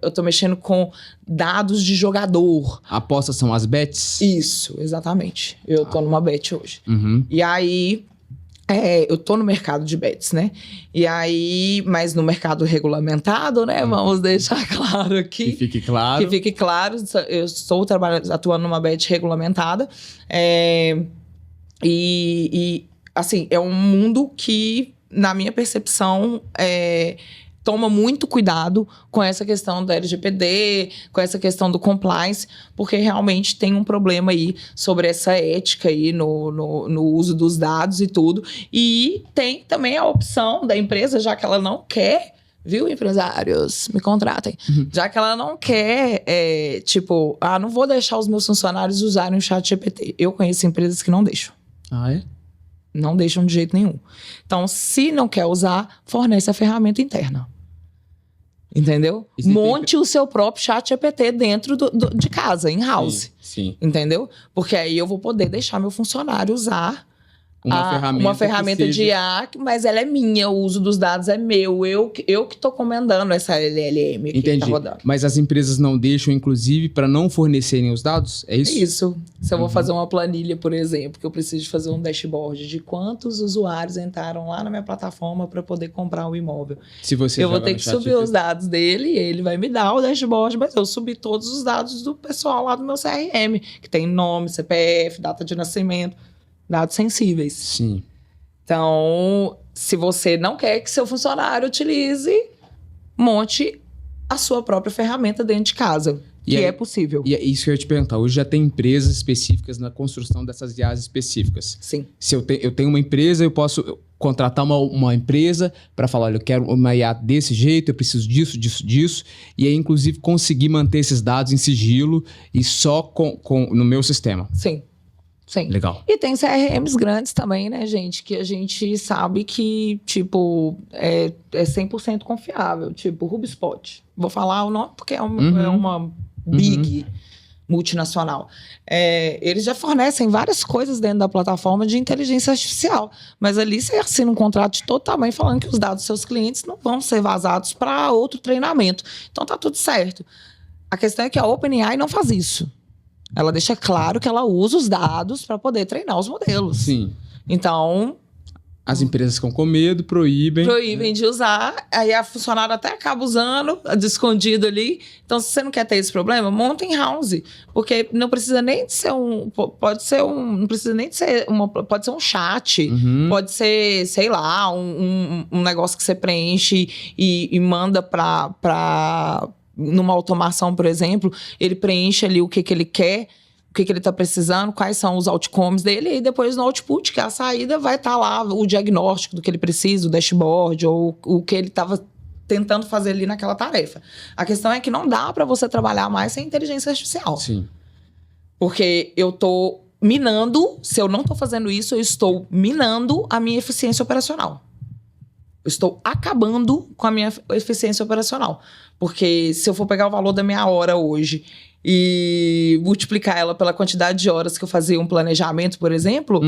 eu estou mexendo com dados de jogador. Apostas são as bets? Isso, exatamente. Eu estou numa bet hoje. E aí... eu tô no mercado de bets, né? E aí, mas no mercado regulamentado, né? Vamos deixar claro aqui. Que fique claro. Que fique claro. Eu estou atuando numa bet regulamentada. Assim, é um mundo que, na minha percepção, toma muito cuidado com essa questão da LGPD, com essa questão do compliance, porque realmente tem um problema aí sobre essa ética aí no uso dos dados e tudo. E tem também a opção da empresa, já que ela não quer, viu, empresários, me contratem, já que ela não quer, não vou deixar os meus funcionários usarem o ChatGPT. Eu conheço empresas que não deixam. Ah, é? Não deixam de jeito nenhum. Então, se não quer usar, fornece a ferramenta interna. Entendeu? Monte o seu próprio ChatGPT dentro de casa, in-house. Sim. Entendeu? Porque aí eu vou poder deixar meu funcionário usar uma ferramenta de IA, mas ela é minha, o uso dos dados é meu. Eu que estou comandando essa LLM aqui. Entendi. Que tá rodando. Mas as empresas não deixam, inclusive, para não fornecerem os dados? É isso? É isso. Se eu vou fazer uma planilha, por exemplo, que eu preciso fazer um dashboard de quantos usuários entraram lá na minha plataforma para poder comprar um imóvel. Se você eu vou ter que subir os dados dele e ele vai me dar o dashboard, mas eu subi todos os dados do pessoal lá do meu CRM, que tem nome, CPF, data de nascimento, dados sensíveis. Sim. Então, se você não quer que seu funcionário utilize, monte a sua própria ferramenta dentro de casa. Que é possível. E é isso que eu ia te perguntar. Hoje já tem empresas específicas na construção dessas IAs específicas. Sim. Se eu tenho uma empresa, eu posso contratar uma empresa para falar, olha, eu quero uma IA desse jeito, eu preciso disso. E aí, inclusive, conseguir manter esses dados em sigilo e só no meu sistema. Sim. Legal. E tem CRMs grandes também, né, gente? Que a gente sabe que, é 100% confiável. Tipo, HubSpot. Vou falar o nome porque é uma big multinacional. Eles já fornecem várias coisas dentro da plataforma de inteligência artificial. Mas ali você assina um contrato de todo tamanho falando que os dados dos seus clientes não vão ser vazados para outro treinamento. Então tá tudo certo. A questão é que a OpenAI não faz isso. Ela deixa claro que ela usa os dados para poder treinar os modelos. Sim. Então... As empresas ficam com medo, proíbem. Proíbem de usar, aí a funcionária até acaba usando, de escondido ali. Então, se você não quer ter esse problema, monta em house. Porque não precisa nem de ser pode ser um chat, pode ser, sei lá, um negócio que você preenche e manda para numa automação, por exemplo, ele preenche ali o que ele quer, o que ele está precisando, quais são os outcomes dele, e depois no output, que é a saída, vai estar lá o diagnóstico do que ele precisa, o dashboard, ou o que ele estava tentando fazer ali naquela tarefa. A questão é que não dá para você trabalhar mais sem inteligência artificial. Sim. Porque eu estou minando, se eu não estou fazendo isso, eu estou minando a minha eficiência operacional. Eu estou acabando com a minha eficiência operacional. Porque se eu for pegar o valor da minha hora hoje e multiplicar ela pela quantidade de horas que eu fazia um planejamento, por exemplo,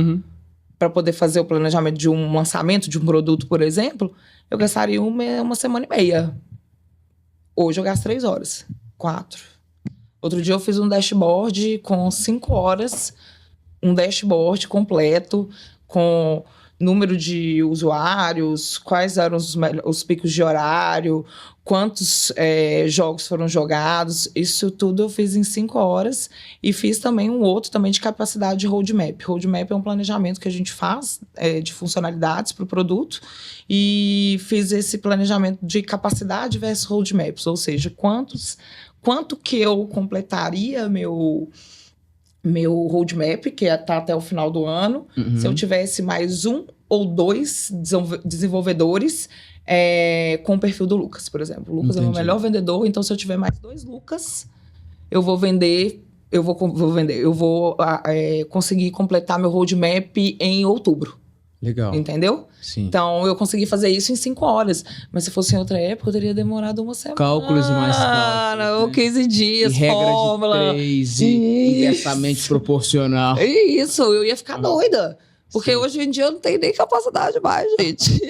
para poder fazer o planejamento de um lançamento de um produto, por exemplo, eu gastaria uma semana e meia. Hoje eu gasto 3 horas, 4. Outro dia eu fiz um dashboard com 5 horas, um dashboard completo, com número de usuários, quais eram os picos de horário, quantos jogos foram jogados. Isso tudo eu fiz em 5 horas. E fiz também um outro também de capacidade de roadmap. Roadmap é um planejamento que a gente faz de funcionalidades para o produto. E fiz esse planejamento de capacidade versus roadmaps, ou seja, quanto que eu completaria meu roadmap, que está até o final do ano, se eu tivesse mais 1 ou 2 desenvolvedores com o perfil do Lucas, por exemplo. O Lucas é o meu melhor vendedor, então se eu tiver mais 2 Lucas, eu vou conseguir completar meu roadmap em outubro. Legal. Entendeu? Sim. Então, eu consegui fazer isso em 5 horas. Mas se fosse em outra época, eu teria demorado uma semana. Cálculos e mais cálculos. Ou 15 dias, e regra fórmula. de 3 e inversamente proporcional. Isso, eu ia ficar doida. Porque hoje em dia eu não tenho nem capacidade mais, gente.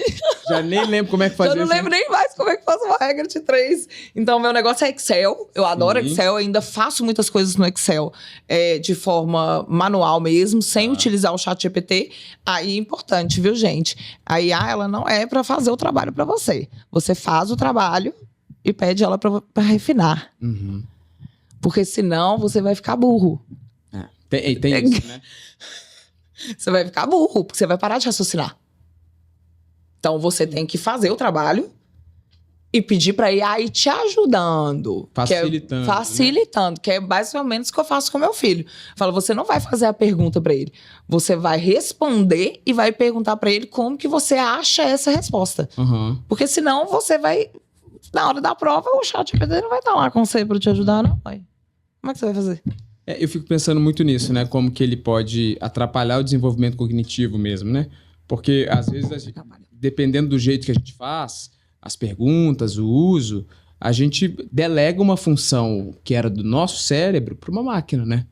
Já nem lembro como é que fazia isso. Eu não lembro nem mais como é que faz uma regra de 3. Então, meu negócio é Excel. Eu adoro Excel. Ainda faço muitas coisas no Excel de forma manual mesmo, sem utilizar o ChatGPT. Aí é importante, viu, gente? A IA, ela não é para fazer o trabalho para você. Você faz o trabalho e pede ela para refinar. Porque senão você vai ficar burro. Tem isso, né? Você vai ficar burro, porque você vai parar de raciocinar. Então, você tem que fazer o trabalho e pedir para IA ir te ajudando. Facilitando. Facilitando, que é mais ou menos o que eu faço com meu filho. Eu falo, você não vai fazer a pergunta para ele. Você vai responder e vai perguntar para ele como que você acha essa resposta. Porque senão você vai... Na hora da prova, o ChatGPT não vai estar lá com você para te ajudar, não. Como é que você vai fazer? Eu fico pensando muito nisso, né? Como que ele pode atrapalhar o desenvolvimento cognitivo mesmo, né? Porque, às vezes, dependendo do jeito que a gente faz, as perguntas, o uso, a gente delega uma função que era do nosso cérebro para uma máquina, né?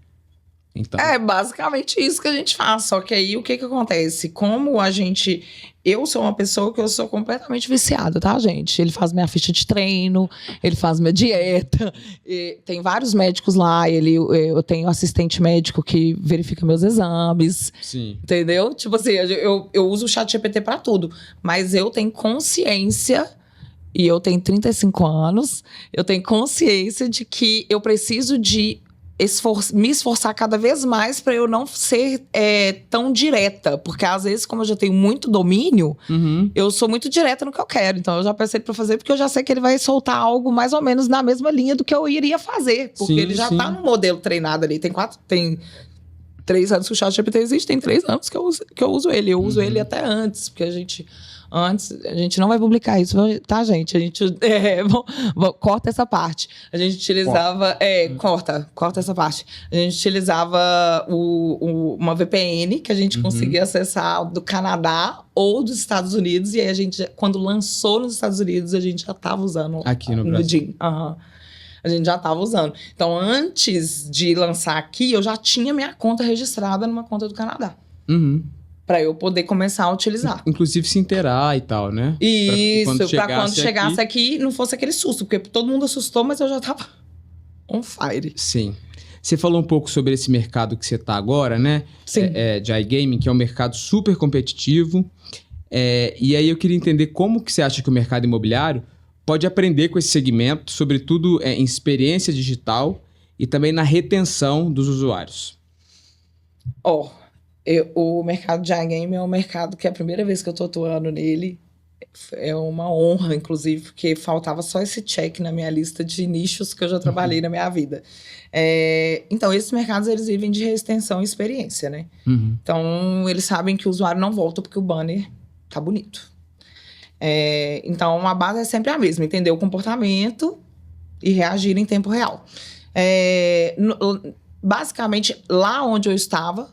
Então... É basicamente isso que a gente faz. Só que aí, o que acontece? Como a gente... Eu sou uma pessoa que eu sou completamente viciada, tá, gente? Ele faz minha ficha de treino, ele faz minha dieta. Tem vários médicos lá. Eu tenho assistente médico que verifica meus exames. Sim. Entendeu? Tipo assim, eu uso o ChatGPT pra tudo. Mas eu tenho consciência... E eu tenho 35 anos. Eu tenho consciência de que eu preciso de... me esforçar cada vez mais para eu não ser tão direta. Porque, às vezes, como eu já tenho muito domínio, eu sou muito direta no que eu quero. Então, eu já pensei para fazer, porque eu já sei que ele vai soltar algo mais ou menos na mesma linha do que eu iria fazer. Porque ele já tá no modelo treinado ali. Tem 3 anos que o ChatGPT existe, tem 3 anos que eu uso ele. Eu uso ele até antes, porque a gente não vai publicar isso, tá, gente? A gente corta essa parte. A gente utilizava... corta essa parte. A gente utilizava uma VPN que a gente conseguia acessar do Canadá ou dos Estados Unidos. E aí a gente, quando lançou nos Estados Unidos, a gente já estava usando aqui no Brasil. DIN. A gente já estava usando. Então, antes de lançar aqui, eu já tinha minha conta registrada numa conta do Canadá. Para eu poder começar a utilizar. Inclusive se inteirar e tal, né? Isso, para quando chegasse aqui, não fosse aquele susto. Porque todo mundo assustou, mas eu já tava on fire. Sim. Você falou um pouco sobre esse mercado que você tá agora, né? Sim. De iGaming, que é um mercado super competitivo. E aí eu queria entender como que você acha que o mercado imobiliário pode aprender com esse segmento, sobretudo em experiência digital e também na retenção dos usuários. O mercado de iGaming é um mercado que é a primeira vez que eu estou atuando nele. É uma honra, inclusive, porque faltava só esse check na minha lista de nichos que eu já trabalhei na minha vida. Então, esses mercados, eles vivem de retenção e experiência, né? Então, eles sabem que o usuário não volta porque o banner tá bonito. Então, a base é sempre a mesma. Entender o comportamento e reagir em tempo real. Basicamente, lá onde eu estava...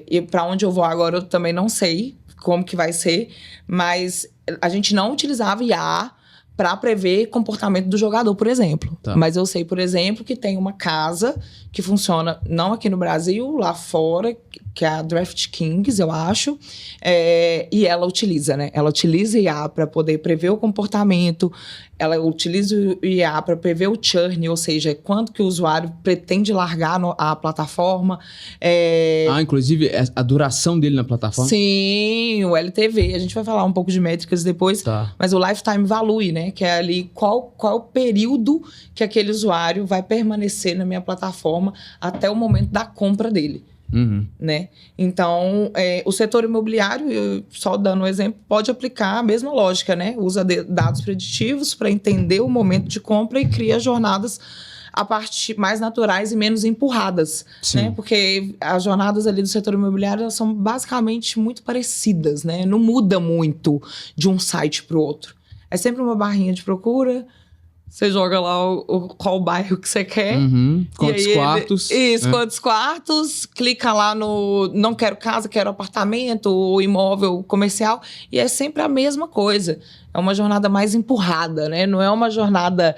e para onde eu vou agora eu também não sei como que vai ser, mas a gente não utilizava IA para prever comportamento do jogador, por exemplo. Tá. Mas eu sei, por exemplo, que tem uma casa que funciona não aqui no Brasil, lá fora, que é a DraftKings, eu acho, e ela utiliza, né? Ela utiliza IA para poder prever o comportamento, ela utiliza o IA para prever o churn, ou seja, quanto que o usuário pretende largar a plataforma. Inclusive a duração dele na plataforma? Sim, o LTV. A gente vai falar um pouco de métricas depois, mas o Lifetime Value, né? Que é ali qual é o período que aquele usuário vai permanecer na minha plataforma até o momento da compra dele. Né? Então, o setor imobiliário, só dando um exemplo, pode aplicar a mesma lógica, né? Usa dados preditivos para entender o momento de compra e cria jornadas a parte mais naturais e menos empurradas, né? Porque as jornadas ali do setor imobiliário elas são basicamente muito parecidas, né? Não muda muito de um site para o outro. É sempre uma barrinha de procura. Você joga lá qual bairro que você quer. Quantos quartos. Quantos quartos. Clica lá no não quero casa, quero apartamento ou imóvel comercial. E é sempre a mesma coisa. É uma jornada mais empurrada, né? Não é uma jornada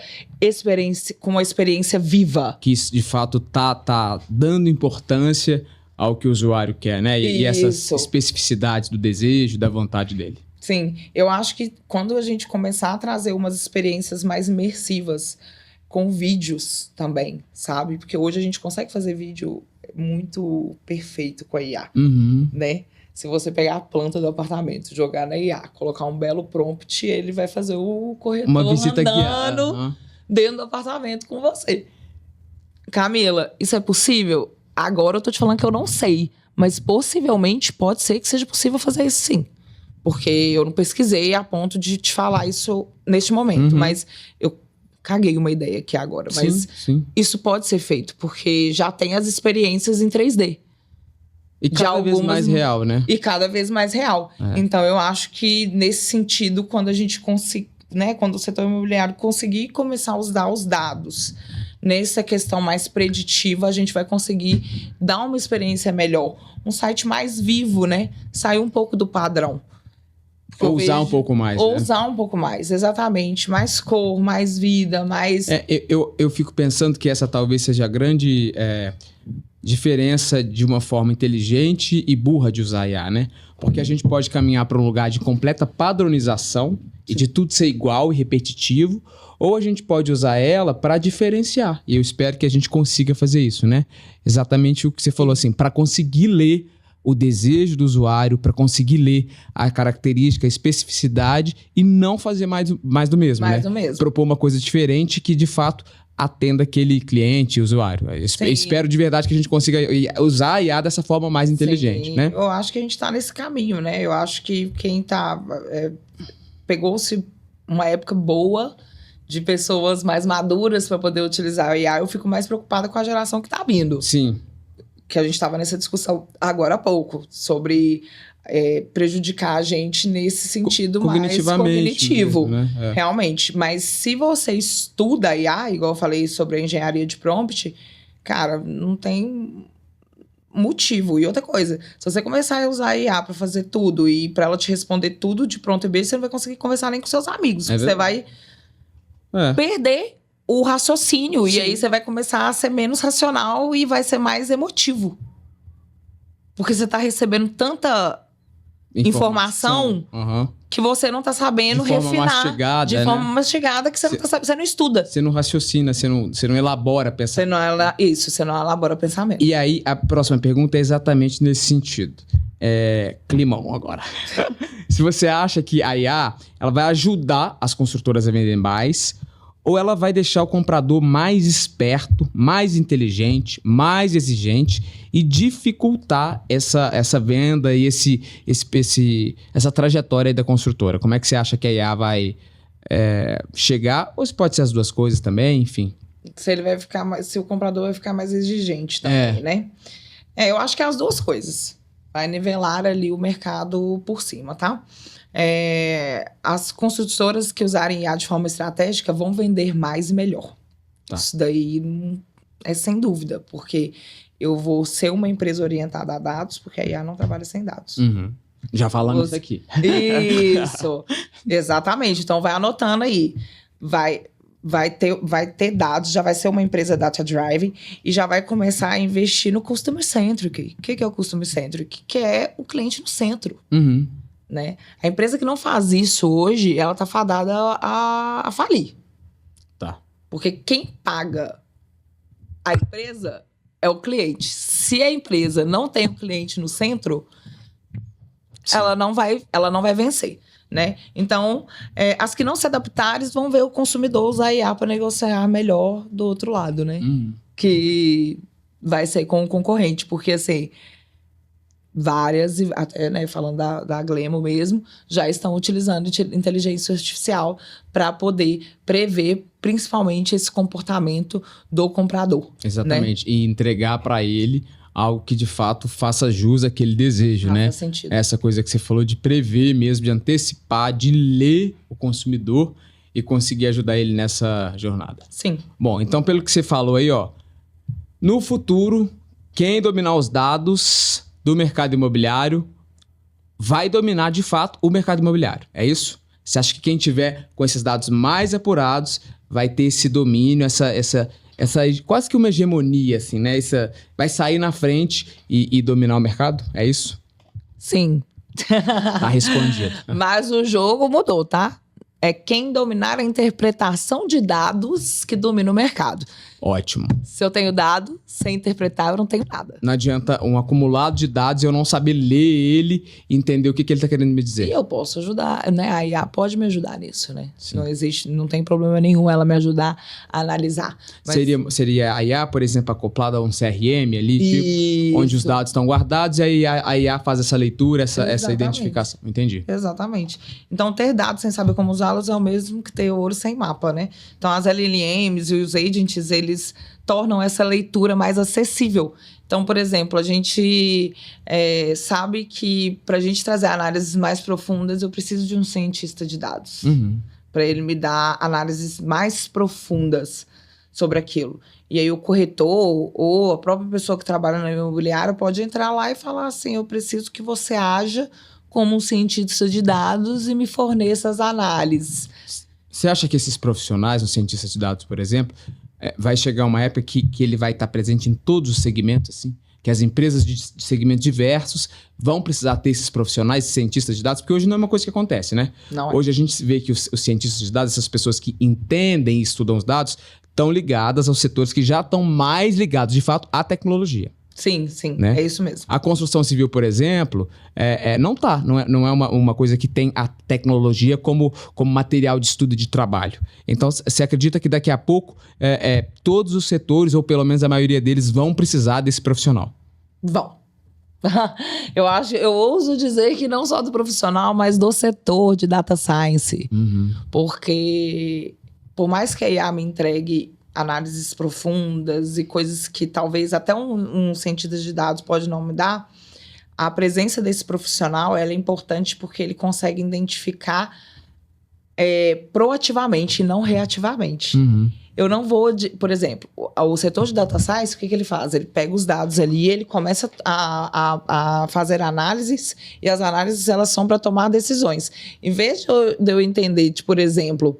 com uma experiência viva. Que de fato tá dando importância ao que o usuário quer, né? E essas especificidades do desejo, da vontade dele. Sim, eu acho que quando a gente começar a trazer umas experiências mais imersivas com vídeos também, sabe? Porque hoje a gente consegue fazer vídeo muito perfeito com a IA, né? Se você pegar a planta do apartamento, jogar na IA, colocar um belo prompt, ele vai fazer o corretor uma visita andando dentro do apartamento com você. Camila, isso é possível? Agora eu tô te falando que eu não sei, mas possivelmente pode ser que seja possível fazer isso sim. Porque eu não pesquisei a ponto de te falar isso neste momento. Mas eu caguei uma ideia aqui agora. Mas isso pode ser feito, porque já tem as experiências em 3D. E cada vez mais real, né? E cada vez mais real. Então, eu acho que nesse sentido, quando a gente conseguir, né? Quando o setor imobiliário conseguir começar a usar os dados nessa questão mais preditiva, a gente vai conseguir dar uma experiência melhor. Um site mais vivo, né? Sair um pouco do padrão. Ousar um pouco mais. Ousar um pouco mais, exatamente. Mais cor, mais vida, mais... Eu fico pensando que essa talvez seja a grande diferença de uma forma inteligente e burra de usar IA, né? Porque a gente pode caminhar para um lugar de completa padronização e de tudo ser igual e repetitivo, ou a gente pode usar ela para diferenciar. E eu espero que a gente consiga fazer isso, né? Exatamente o que você falou, assim, para conseguir ler o desejo do usuário, para conseguir ler a característica, a especificidade e não fazer mais do mesmo, né? Do mesmo. Propor uma coisa diferente que, de fato, atenda aquele cliente, usuário. Eu espero de verdade que a gente consiga usar a IA dessa forma mais inteligente, né? Eu acho que a gente está nesse caminho, né? Eu acho que quem pegou-se uma época boa de pessoas mais maduras para poder utilizar a IA. Eu fico mais preocupada com a geração que está vindo. Sim. Que a gente estava nessa discussão agora há pouco, sobre prejudicar a gente nesse sentido mais cognitivo, mesmo, né? Realmente. Mas se você estuda a IA, igual eu falei sobre a engenharia de prompt, cara, não tem motivo. E outra coisa, se você começar a usar a IA para fazer tudo e para ela te responder tudo de pronto e beijo, você não vai conseguir conversar nem com seus amigos. Você vai perder o raciocínio. Sim. E aí você vai começar a ser menos racional e vai ser mais emotivo. Porque você tá recebendo tanta informação que você não tá sabendo refinar de forma mastigada, que você não tá sabendo, você não estuda. Você não raciocina, você não elabora pensamento. Você não elabora pensamento. E aí, a próxima pergunta é exatamente nesse sentido. Climão agora. Se você acha que a IA ela vai ajudar as construtoras a vender mais, ou ela vai deixar o comprador mais esperto, mais inteligente, mais exigente e dificultar essa venda e essa trajetória aí da construtora? Como é que você acha que a IA vai chegar? Ou se pode ser as duas coisas também, enfim. Se o comprador vai ficar mais exigente também, né? Eu acho que é as duas coisas. Vai nivelar ali o mercado por cima, tá? As construtoras que usarem IA de forma estratégica vão vender mais e melhor. Tá. Isso daí é sem dúvida, porque eu vou ser uma empresa orientada a dados, porque a IA não trabalha sem dados. Já falamos isso aqui. Isso, exatamente. Então vai anotando aí. vai ter dados, já vai ser uma empresa data-driven e já vai começar a investir no Customer Centric. O que é o Customer Centric? Que é o cliente no centro. Uhum. Né? A empresa que não faz isso hoje, ela tá fadada a falir. Tá. Porque quem paga a empresa é o cliente. Se a empresa não tem o cliente no centro, ela não vai vencer. Né? Então, as que não se adaptarem vão ver o consumidor usar a IA para negociar melhor do outro lado, né? Que vai ser com o concorrente, porque assim, várias, até né, falando da Glemo mesmo, já estão utilizando inteligência artificial para poder prever principalmente esse comportamento do comprador. Exatamente, né? E entregar para ele algo que de fato faça jus àquele desejo, né? Faz sentido. Essa coisa que você falou de prever mesmo, de antecipar, de ler o consumidor e conseguir ajudar ele nessa jornada. Sim. Bom, então pelo que você falou aí, ó, no futuro, quem dominar os dados do mercado imobiliário vai dominar de fato o mercado imobiliário, é isso? Você acha que quem tiver com esses dados mais apurados vai ter esse domínio, essa quase que uma hegemonia, assim, né? Vai sair na frente e dominar o mercado? É isso? Sim. Tá respondido. Mas o jogo mudou, tá? É quem dominar a interpretação de dados que domina o mercado. Ótimo. Se eu tenho dado, sem interpretar, eu não tenho nada. Não adianta um acumulado de dados e eu não saber ler ele e entender o que ele está querendo me dizer. E eu posso ajudar, né? A IA pode me ajudar nisso, né? Sim. Não tem problema nenhum ela me ajudar a analisar. Mas... Seria a IA, por exemplo, acoplada a um CRM ali, tipo, onde os dados estão guardados e aí a IA faz essa leitura, essa identificação. Entendi. Exatamente. Então, ter dados sem saber como usá-los é o mesmo que ter ouro sem mapa, né? Então, as LLMs e os agents, eles tornam essa leitura mais acessível. Então, por exemplo, a gente sabe que para a gente trazer análises mais profundas, eu preciso de um cientista de dados. Para ele me dar análises mais profundas sobre aquilo. E aí o corretor ou a própria pessoa que trabalha no imobiliário pode entrar lá e falar assim, eu preciso que você haja como um cientista de dados e me forneça as análises. Você acha que esses profissionais, os cientistas de dados, por exemplo, vai chegar uma época que ele vai estar presente em todos os segmentos, assim? Que as empresas de segmentos diversos vão precisar ter esses profissionais, cientistas de dados, porque hoje não é uma coisa que acontece, né? Não é. Hoje a gente vê que os cientistas de dados, essas pessoas que entendem e estudam os dados, estão ligadas aos setores que já estão mais ligados, de fato, à tecnologia. Sim, né? É isso mesmo. A construção civil, por exemplo, não é uma coisa que tem a tecnologia como material de estudo e de trabalho. Então, você acredita que daqui a pouco todos os setores, ou pelo menos a maioria deles, vão precisar desse profissional? Vão. Eu ouso dizer que não só do profissional, mas do setor de data science. Porque, por mais que a IA me entregue análises profundas e coisas que talvez até um cientista de dados pode não me dar, a presença desse profissional ela é importante porque ele consegue identificar proativamente e não reativamente. Eu não vou... Por exemplo, o setor de data science, o que ele faz? Ele pega os dados ali e ele começa a fazer análises e as análises elas são para tomar decisões. Em vez de eu entender, por exemplo...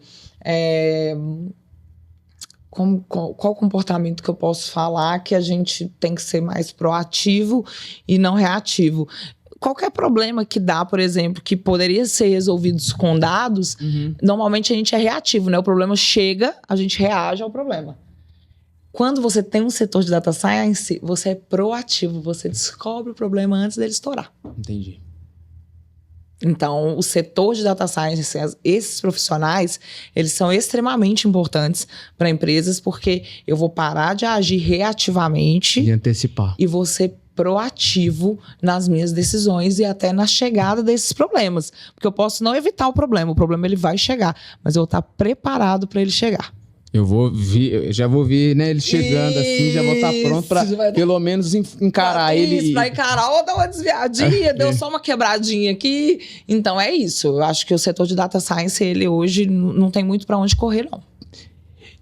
qual comportamento que eu posso falar que a gente tem que ser mais proativo e não reativo. Qualquer problema que dá, por exemplo, que poderia ser resolvido com dados, normalmente a gente é reativo, né? O problema chega, a gente reage ao problema. Quando você tem um setor de data science, você é proativo, você descobre o problema antes dele estourar. Entendi. Então, o setor de data science, esses profissionais, eles são extremamente importantes para empresas, porque eu vou parar de agir reativamente E antecipar. e vou ser proativo nas minhas decisões e até na chegada desses problemas. Porque eu posso não evitar o problema ele vai chegar, mas eu vou estar preparado para ele chegar. Eu já vou ver, né, ele chegando assim, já vou estar pronto para pelo menos encarar ele. Para encarar ou dar uma desviadinha, deu só uma quebradinha aqui. Então é isso. Eu acho que o setor de data science, ele hoje não tem muito para onde correr, não.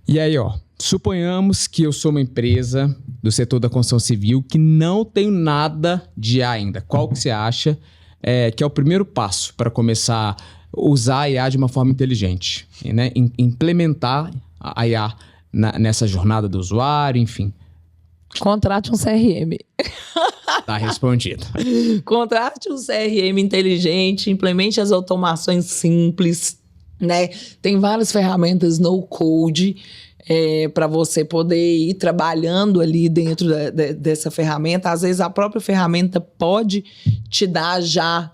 E aí, ó, suponhamos que eu sou uma empresa do setor da construção civil que não tenho nada de IA ainda. Qual que você acha que é o primeiro passo para começar a usar a IA de uma forma inteligente, né? Implementar a IA nessa jornada do usuário, enfim? Contrate um CRM. Tá respondido. Contrate um CRM inteligente, implemente as automações simples, né? Tem várias ferramentas no code para você poder ir trabalhando ali dentro dessa ferramenta. Às vezes a própria ferramenta pode te dar já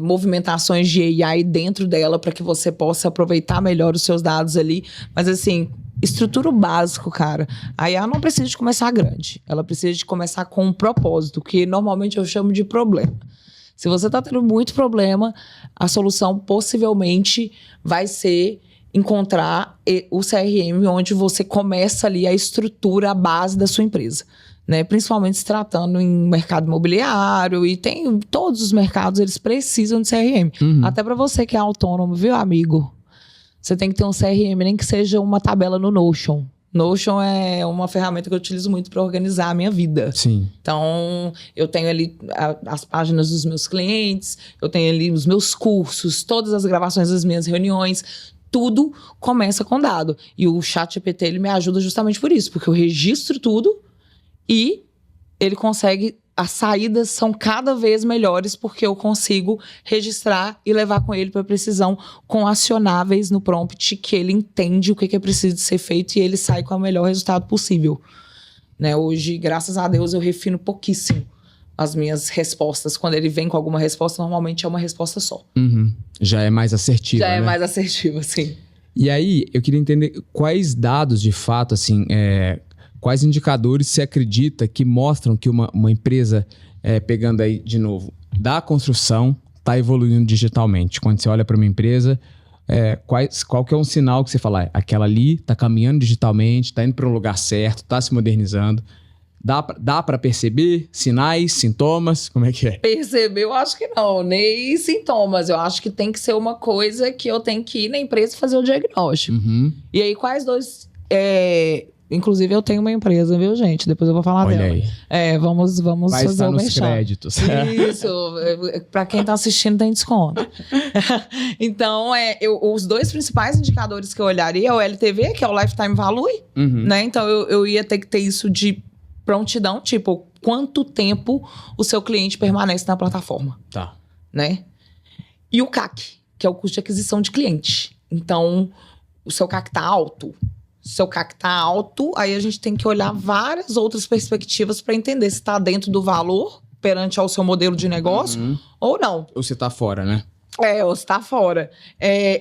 movimentações de AI dentro dela para que você possa aproveitar melhor os seus dados ali. Mas assim, estrutura o básico, cara. A IA não precisa de começar grande. Ela precisa de começar com um propósito, que normalmente eu chamo de problema. Se você está tendo muito problema, a solução possivelmente vai ser encontrar o CRM onde você começa ali a estrutura, a base da sua empresa. Né? Principalmente se tratando em mercado imobiliário, e tem todos os mercados, eles precisam de CRM. Uhum. Até para você que é autônomo, viu, amigo? Você tem que ter um CRM, nem que seja uma tabela no Notion. Notion é uma ferramenta que eu utilizo muito para organizar a minha vida. Sim. Então, eu tenho ali as páginas dos meus clientes, eu tenho ali os meus cursos, todas as gravações das minhas reuniões. Tudo começa com dado. E o ChatGPT, ele me ajuda justamente por isso, porque eu registro tudo e ele consegue... As saídas são cada vez melhores porque eu consigo registrar e levar com ele para precisão, com acionáveis no prompt, que ele entende o que é preciso de ser feito e ele sai com o melhor resultado possível. Né? Hoje, graças a Deus, eu refino pouquíssimo as minhas respostas. Quando ele vem com alguma resposta, normalmente é uma resposta só. Uhum. Já é mais assertiva, Já né? é mais assertiva, sim. E aí, eu queria entender quais dados, de fato, assim... Quais indicadores você acredita que mostram que uma empresa, pegando aí de novo, da construção, está evoluindo digitalmente? Quando você olha para uma empresa, qual que é um sinal que você fala, aquela ali está caminhando digitalmente, está indo para um lugar certo, está se modernizando? Dá para perceber sinais, sintomas? Como é que é? Perceber, eu acho que não, nem sintomas. Eu acho que tem que ser uma coisa que eu tenho que ir na empresa fazer o diagnóstico. Uhum. E aí, quais dois... Inclusive, eu tenho uma empresa, viu, gente? Depois eu vou falar Olha dela. Aí. Vamos Vai fazer estar o nos merchan. créditos. Isso. Para quem tá assistindo, tem desconto. Então, os dois principais indicadores que eu olharia é o LTV, que é o Lifetime Value, Uhum. né? Então, eu ia ter que ter isso de prontidão, tipo, quanto tempo o seu cliente permanece na plataforma, Tá. né? E o CAC, que é o custo de aquisição de cliente. Então, o seu CAC tá alto. Seu CAC tá alto, aí a gente tem que olhar várias outras perspectivas para entender se está dentro do valor perante ao seu modelo de negócio ou não. Ou você tá fora, né? Ou se tá fora.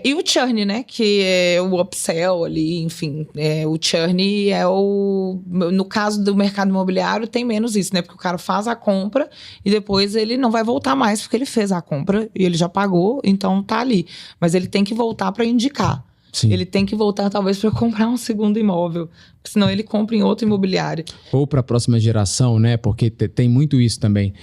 E o churn, né? Que é o upsell ali, enfim. O churn é o... No caso do mercado imobiliário, tem menos isso, né? Porque o cara faz a compra e depois ele não vai voltar mais porque ele fez a compra e ele já pagou, então tá ali. Mas ele tem que voltar para indicar. Sim. Ele tem que voltar, talvez, para comprar um segundo imóvel. Senão ele compra em outra imobiliária. Ou para a próxima geração, né? Porque tem muito isso também.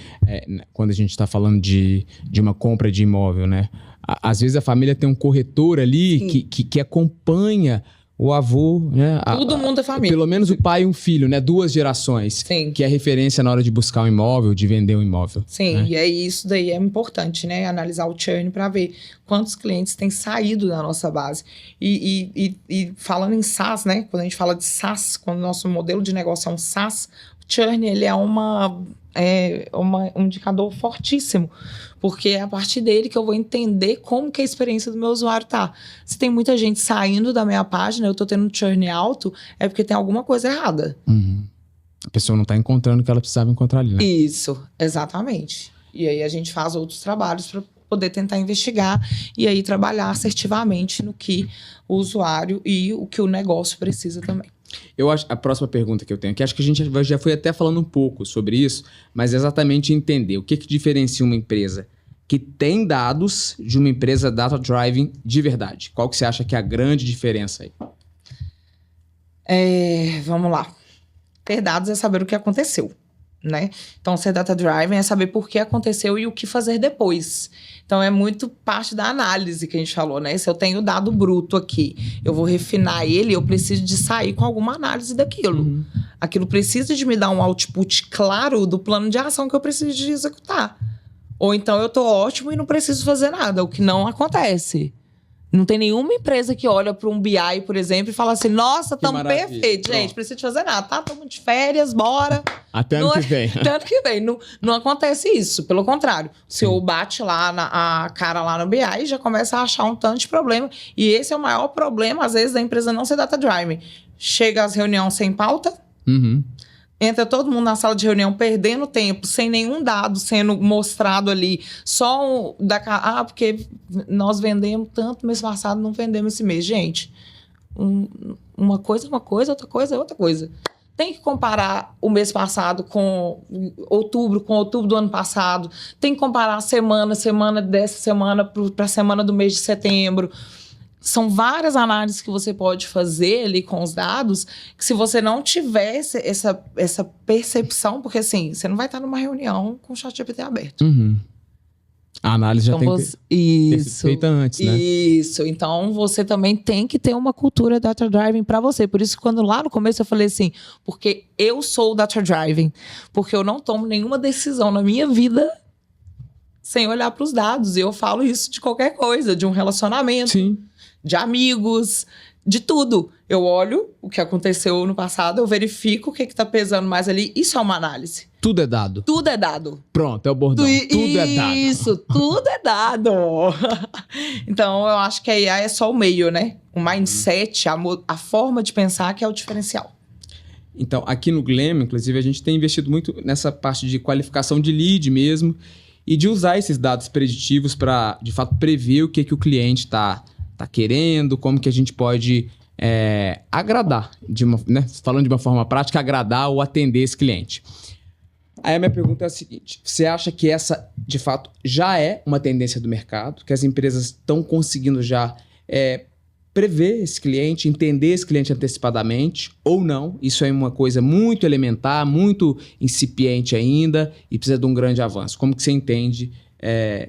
Quando a gente está falando de uma compra de imóvel, né? Às vezes a família tem um corretor ali que acompanha o avô, né? Todo mundo é família. Pelo menos o pai e um filho, né? 2 gerações. Sim. Que é referência na hora de buscar um imóvel, de vender um imóvel. Sim, né? e aí isso daí é importante, né? Analisar o churn para ver quantos clientes têm saído da nossa base. E falando em SaaS, né? Quando a gente fala de SaaS, quando o nosso modelo de negócio é um SaaS, o churn, ele é um indicador fortíssimo. Porque é a partir dele que eu vou entender como que a experiência do meu usuário tá. Se tem muita gente saindo da minha página, eu tô tendo um churn alto, é porque tem alguma coisa errada. Uhum. A pessoa não está encontrando o que ela precisava encontrar ali, né? Isso, exatamente. E aí a gente faz outros trabalhos para poder tentar investigar e aí trabalhar assertivamente no que o usuário e o que o negócio precisa também. Eu acho, a próxima pergunta que eu tenho aqui, acho que a gente já foi até falando um pouco sobre isso, mas exatamente entender o que diferencia uma empresa que tem dados de uma empresa data-driven de verdade. Qual que você acha que é a grande diferença aí? Vamos lá. Ter dados é saber o que aconteceu, né? Então, ser data-driven é saber por que aconteceu e o que fazer depois. Então, é muito parte da análise que a gente falou, né? Se eu tenho o dado bruto aqui, eu vou refinar ele, eu preciso de sair com alguma análise daquilo. Uhum. Aquilo precisa de me dar um output claro do plano de ação que eu preciso de executar. Ou então, eu tô ótimo e não preciso fazer nada, o que não acontece. Não tem nenhuma empresa que olha para um BI, por exemplo, e fala assim, nossa, estamos maravilha. perfeitos, gente, Pronto. precisa de fazer nada, tá? Estamos de férias, bora. Até ano que vem. Até ano que vem. Não acontece isso, pelo contrário. O CEO bate lá a cara lá no BI e já começa a achar um tanto de problema. E esse é o maior problema, às vezes, da empresa não ser data-driven. Chega às reuniões sem pauta, Uhum. entra todo mundo na sala de reunião perdendo tempo, sem nenhum dado sendo mostrado ali. Só porque nós vendemos tanto mês passado, não vendemos esse mês. Gente, uma coisa é uma coisa, outra coisa é outra coisa. Tem que comparar o mês passado com outubro do ano passado. Tem que comparar semana dessa semana para a semana do mês de setembro. São várias análises que você pode fazer ali com os dados, que se você não tivesse essa percepção, porque assim, você não vai estar numa reunião com o ChatGPT aberto. Uhum. A análise já Então, tem que ter sido feita antes, né? Isso. Então, você também tem que ter uma cultura data-driving para você. Por isso, quando lá no começo eu falei assim, porque eu sou data-driving, porque eu não tomo nenhuma decisão na minha vida sem olhar para os dados. E eu falo isso de qualquer coisa, de um relacionamento. Sim. De amigos, de tudo. Eu olho o que aconteceu no passado, eu verifico o que está pesando mais ali. Isso é uma análise. Tudo é dado. Tudo é dado. Pronto, é o bordão. Tudo é dado. Isso, tudo é dado. Então, eu acho que a AI é só o meio, né? O mindset, a forma de pensar que é o diferencial. Então, aqui no Gleam, inclusive, a gente tem investido muito nessa parte de qualificação de lead mesmo e de usar esses dados preditivos para, de fato, prever o que o cliente está querendo, como que a gente pode agradar, falando de uma forma prática, agradar ou atender esse cliente. Aí a minha pergunta é a seguinte, você acha que essa, de fato, já é uma tendência do mercado, que as empresas estão conseguindo já prever esse cliente, entender esse cliente antecipadamente ou não? Isso é uma coisa muito elementar, muito incipiente ainda e precisa de um grande avanço. Como que você entende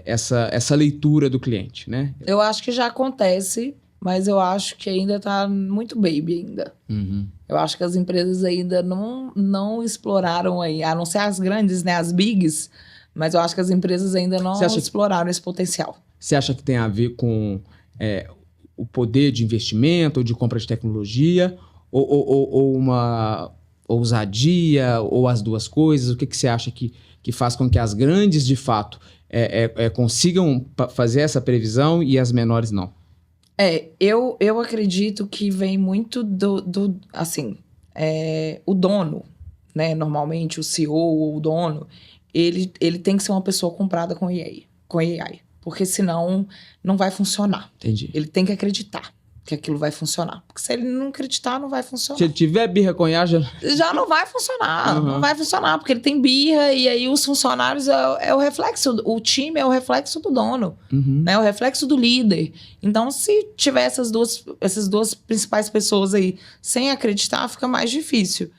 essa leitura do cliente, né? Eu acho que já acontece, mas eu acho que ainda está muito baby ainda. Uhum. Eu acho que as empresas ainda não exploraram aí, a não ser as grandes, né, as bigs, mas eu acho que as empresas ainda não exploraram esse potencial. Você acha que tem a ver com o poder de investimento ou de compra de tecnologia ou uma ousadia ou as duas coisas? O que você acha que faz com que as grandes, de fato, consigam fazer essa previsão e as menores não? Eu acredito que vem muito o dono, né? Normalmente o CEO ou o dono, ele tem que ser uma pessoa comprada com AI, porque senão não vai funcionar. Entendi. Ele tem que acreditar que aquilo vai funcionar, porque se ele não acreditar, não vai funcionar. Se ele tiver birra com IA, já não vai funcionar, Uhum. Não vai funcionar, porque ele tem birra e aí os funcionários é o reflexo, o time é o reflexo do dono, Uhum. né? O reflexo do líder. Então, se tiver essas duas principais pessoas aí sem acreditar, fica mais difícil.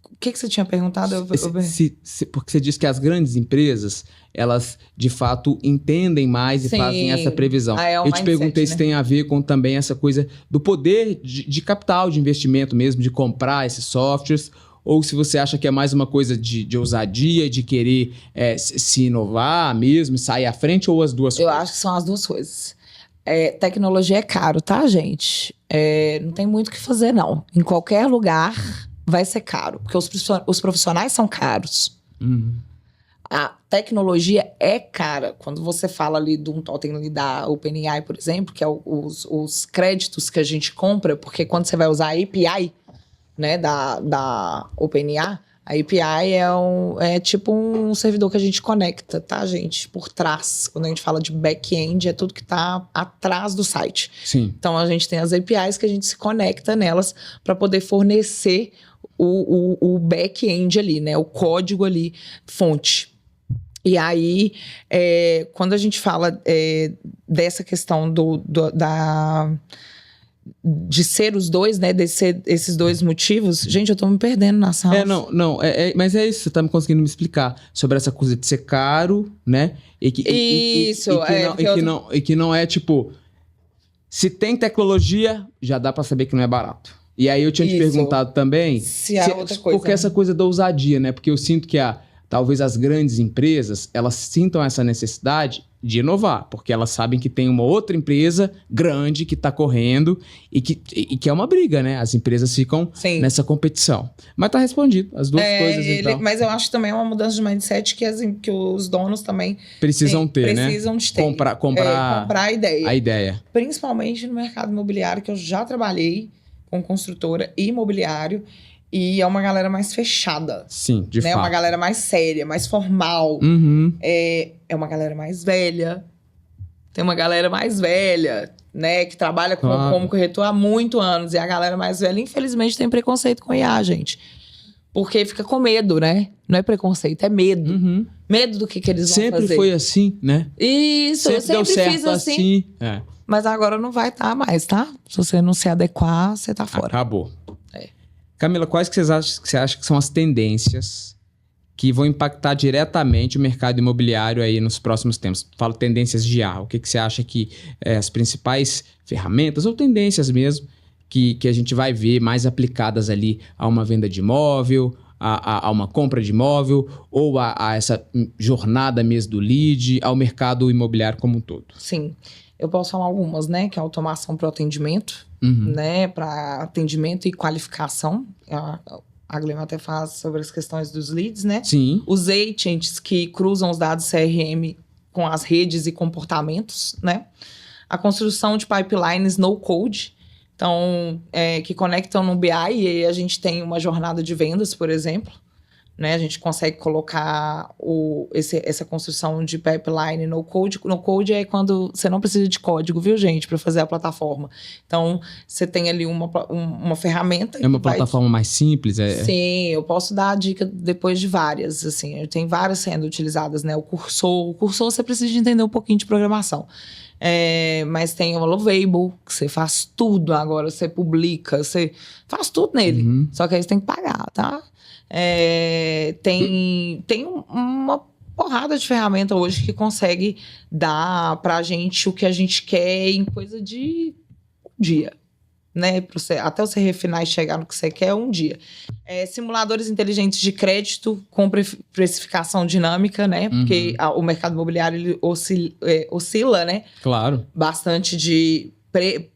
O que você tinha perguntado? Porque você disse que as grandes empresas, elas de fato entendem mais e Sim. fazem essa previsão. É o Eu te mindset, perguntei né? se tem a ver com também essa coisa do poder de capital, de investimento mesmo, de comprar esses softwares, ou se você acha que é mais uma coisa de ousadia, de querer se inovar mesmo, sair à frente, ou as duas Eu coisas? acho que são as duas coisas. Tecnologia é caro, tá, gente? Não tem muito o que fazer, não. Em qualquer lugar vai ser caro, porque os profissionais são caros. Uhum. A tecnologia é cara. Quando você fala ali de um totem ali da OpenAI, por exemplo, que é os créditos que a gente compra, porque quando você vai usar a API, né, da OpenAI, a API é tipo um servidor que a gente conecta, tá, gente? Por trás. Quando a gente fala de back-end, é tudo que tá atrás do site. Sim. Então, a gente tem as APIs que a gente se conecta nelas para poder fornecer o back-end ali, né? O código ali, fonte. E aí, quando a gente fala dessa questão de ser os dois, né? De ser esses dois motivos, gente, eu tô me perdendo na sala. Mas é isso, você tá me conseguindo me explicar sobre essa coisa de ser caro, né? E que não é tipo, se tem tecnologia, já dá pra saber que não é barato. E aí eu tinha te perguntado também, se é outra coisa, porque essa coisa da ousadia, né? Porque eu sinto que talvez as grandes empresas, elas sintam essa necessidade de inovar, porque elas sabem que tem uma outra empresa grande que está correndo e que é uma briga, né? As empresas ficam Sim. nessa competição. Mas tá respondido, as duas coisas, então. Mas eu acho também uma mudança de mindset que os donos também Precisam ter, né? Precisam de ter. Comprar a ideia. A ideia. Principalmente no mercado imobiliário, que eu já trabalhei com construtora e imobiliário, e é uma galera mais fechada. Sim, de né? fato. É uma galera mais séria, mais formal. Uhum. É uma galera mais velha. Tem uma galera mais velha, né? Que trabalha como corretor há muitos anos. E a galera mais velha, infelizmente, tem preconceito com IA, gente. Porque fica com medo, né? Não é preconceito, é medo. Uhum. Medo do que eles vão fazer. Sempre foi assim, né? Isso, eu sempre deu certo fiz assim. É. Mas agora não vai estar mais, tá? Se você não se adequar, você tá fora. Acabou. Camila, quais que você acha que são as tendências que vão impactar diretamente o mercado imobiliário aí nos próximos tempos? Falo tendências de IA. O que você acha que as principais ferramentas ou tendências mesmo que a gente vai ver mais aplicadas ali a uma venda de imóvel, a uma compra de imóvel ou a essa jornada mesmo do lead, ao mercado imobiliário como um todo? Sim. Eu posso falar algumas, né? Que é automação para o atendimento, Uhum. né? Para atendimento e qualificação. A Glema até fala sobre as questões dos leads, né? Sim. Os agents que cruzam os dados CRM com as redes e comportamentos, né? A construção de pipelines no code. Então, que conectam no BI e aí a gente tem uma jornada de vendas, por exemplo. Né? A gente consegue colocar essa construção de pipeline no code. No code é quando você não precisa de código, viu, gente? Para fazer a plataforma. Então, você tem ali uma ferramenta. É uma plataforma mais simples? Sim, eu posso dar a dica depois de várias. Assim, tem várias sendo utilizadas, né? O Cursor você precisa de entender um pouquinho de programação. Mas tem o Lovable, que você faz tudo agora. Você publica, você faz tudo nele. Uhum. Só que aí você tem que pagar, tá? Tem uma porrada de ferramenta hoje que consegue dar pra gente o que a gente quer em coisa de um dia, né? Até você refinar e chegar no que você quer, um dia. Simuladores inteligentes de crédito com precificação dinâmica, né? Porque o mercado imobiliário ele oscila, né? Claro. Bastante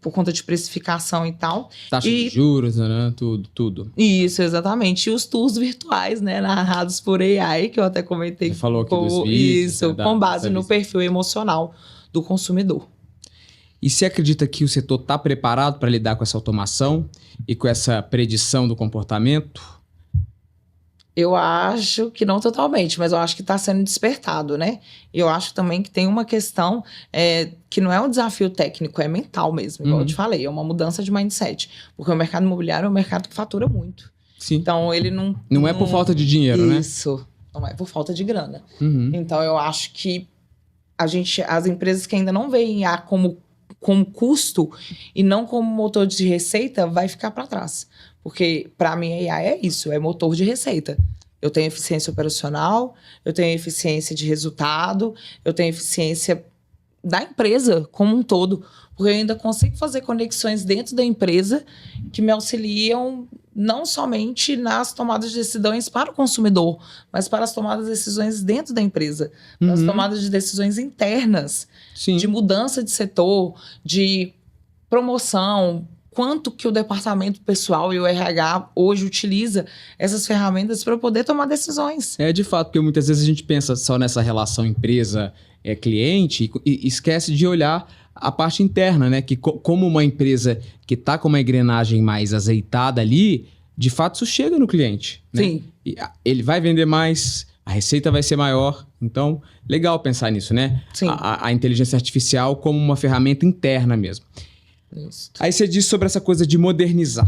por conta de precificação e tal. Taxa de juros, né? Tudo. Isso, exatamente. E os tours virtuais, né? Narrados por AI, que eu até comentei. Você falou aqui dos vídeos. Isso, com base no perfil emocional do consumidor. E você acredita que o setor está preparado para lidar com essa automação e com essa predição do comportamento? Eu acho que não totalmente, mas eu acho que está sendo despertado, né? E eu acho também que tem uma questão que não é um desafio técnico, é mental mesmo, igual eu te falei, é uma mudança de mindset. Porque o mercado imobiliário é um mercado que fatura muito. Sim. Então, ele não é por falta de dinheiro, né? Isso, não é por falta de grana. Uhum. Então, eu acho que as empresas que ainda não veem IA como custo e não como motor de receita, vai ficar para trás. Porque, para mim, a IA é isso, é motor de receita. Eu tenho eficiência operacional, eu tenho eficiência de resultado, eu tenho eficiência da empresa como um todo. Porque eu ainda consigo fazer conexões dentro da empresa que me auxiliam não somente nas tomadas de decisões para o consumidor, mas para as tomadas de decisões dentro da empresa. Para as tomadas de decisões internas. Sim. De mudança de setor, de promoção, quanto que o departamento pessoal e o RH hoje utiliza essas ferramentas para poder tomar decisões. De fato, porque muitas vezes a gente pensa só nessa relação empresa-cliente e esquece de olhar a parte interna, né? Que como uma empresa que está com uma engrenagem mais azeitada ali, de fato isso chega no cliente. Né? Sim. E ele vai vender mais, a receita vai ser maior. Então, legal pensar nisso, né? Sim. A inteligência artificial como uma ferramenta interna mesmo. Isso. Aí você disse sobre essa coisa de modernizar.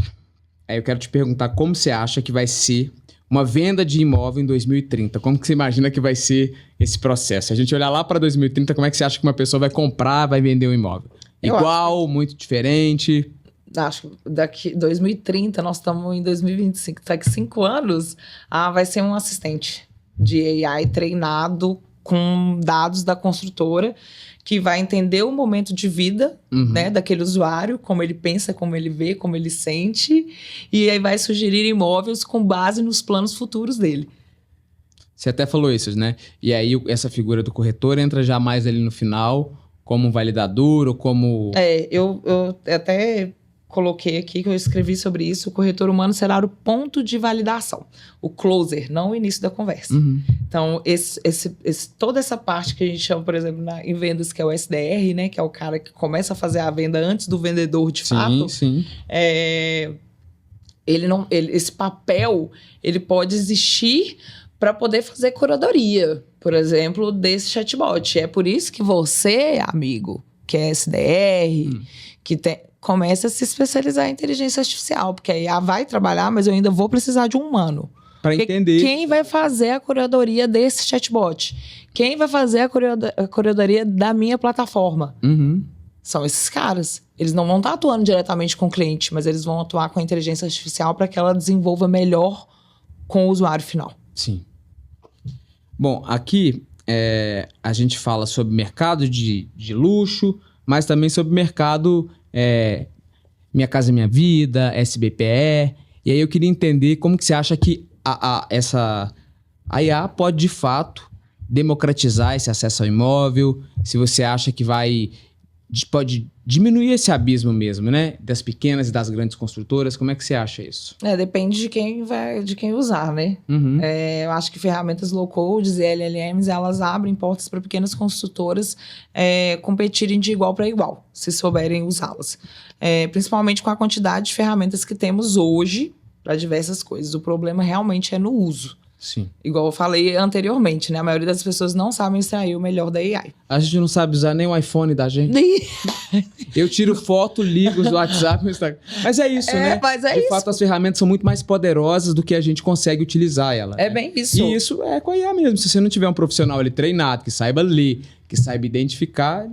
Aí eu quero te perguntar como você acha que vai ser uma venda de imóvel em 2030. Como que você imagina que vai ser esse processo? Se a gente olhar lá para 2030, como é que você acha que uma pessoa vai comprar, vai vender um imóvel? Igual, muito diferente? Acho que daqui 2030, nós estamos em 2025, daqui 5 anos, vai ser um assistente de AI treinado com dados da construtora que vai entender o momento de vida, né, daquele usuário, como ele pensa, como ele vê, como ele sente, e aí vai sugerir imóveis com base nos planos futuros dele. Você até falou isso, né? E aí essa figura do corretor entra já mais ali no final, como um validador ou como... Eu até coloquei aqui que eu escrevi sobre isso. O corretor humano será o ponto de validação. O closer, não o início da conversa. Uhum. Então, toda essa parte que a gente chama, por exemplo, em vendas, que é o SDR, né? Que é o cara que começa a fazer a venda antes do vendedor de fato. Sim. Esse papel, ele pode existir para poder fazer curadoria, por exemplo, desse chatbot. É por isso que você, amigo, que é SDR, começa a se especializar em inteligência artificial, porque a IA vai trabalhar, mas eu ainda vou precisar de um humano. Para entender. Quem vai fazer a curadoria desse chatbot? Quem vai fazer a curadoria da minha plataforma? Uhum. São esses caras. Eles não vão estar atuando diretamente com o cliente, mas eles vão atuar com a inteligência artificial para que ela desenvolva melhor com o usuário final. Sim. Bom, aqui a gente fala sobre mercado de luxo, mas também sobre mercado Minha Casa Minha Vida, SBPE. E aí eu queria entender como que você acha que a IA pode, de fato, democratizar esse acesso ao imóvel, se você acha que pode diminuir esse abismo mesmo, né? Das pequenas e das grandes construtoras. Como é que você acha isso? Depende de quem usar, né? Uhum. Eu acho que ferramentas low-code e LLMs, elas abrem portas para pequenas construtoras competirem de igual para igual, se souberem usá-las. Principalmente com a quantidade de ferramentas que temos hoje para diversas coisas. O problema realmente é no uso. Sim. Igual eu falei anteriormente, né? A maioria das pessoas não sabem extrair o melhor da AI. A gente não sabe usar nem o iPhone da gente. Eu tiro foto, ligo o WhatsApp no Instagram. Mas é isso, né? Mas De fato, as ferramentas são muito mais poderosas do que a gente consegue utilizar ela. É bem isso. E isso é com a IA mesmo. Se você não tiver um profissional ali treinado, que saiba ler, que saiba identificar...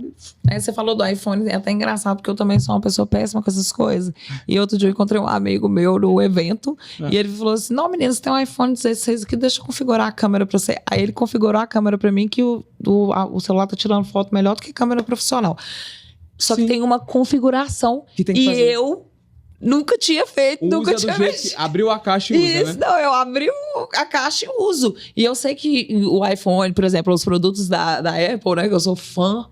Você falou do iPhone, é até engraçado, porque eu também sou uma pessoa péssima com essas coisas. E outro dia eu encontrei um amigo meu no evento, e ele falou assim, não, menina, você tem um iPhone 16 aqui, deixa eu configurar a câmera pra você. Aí ele configurou a câmera pra mim, que o celular tá tirando foto melhor do que câmera profissional. Só que tem uma configuração, que tem que fazer. Eu nunca tinha feito, nunca tinha feito. Abriu a caixa e usa, Isso, né? Não, eu abri a caixa e uso. E eu sei que o iPhone, por exemplo, os produtos da Apple, né, que eu sou fã,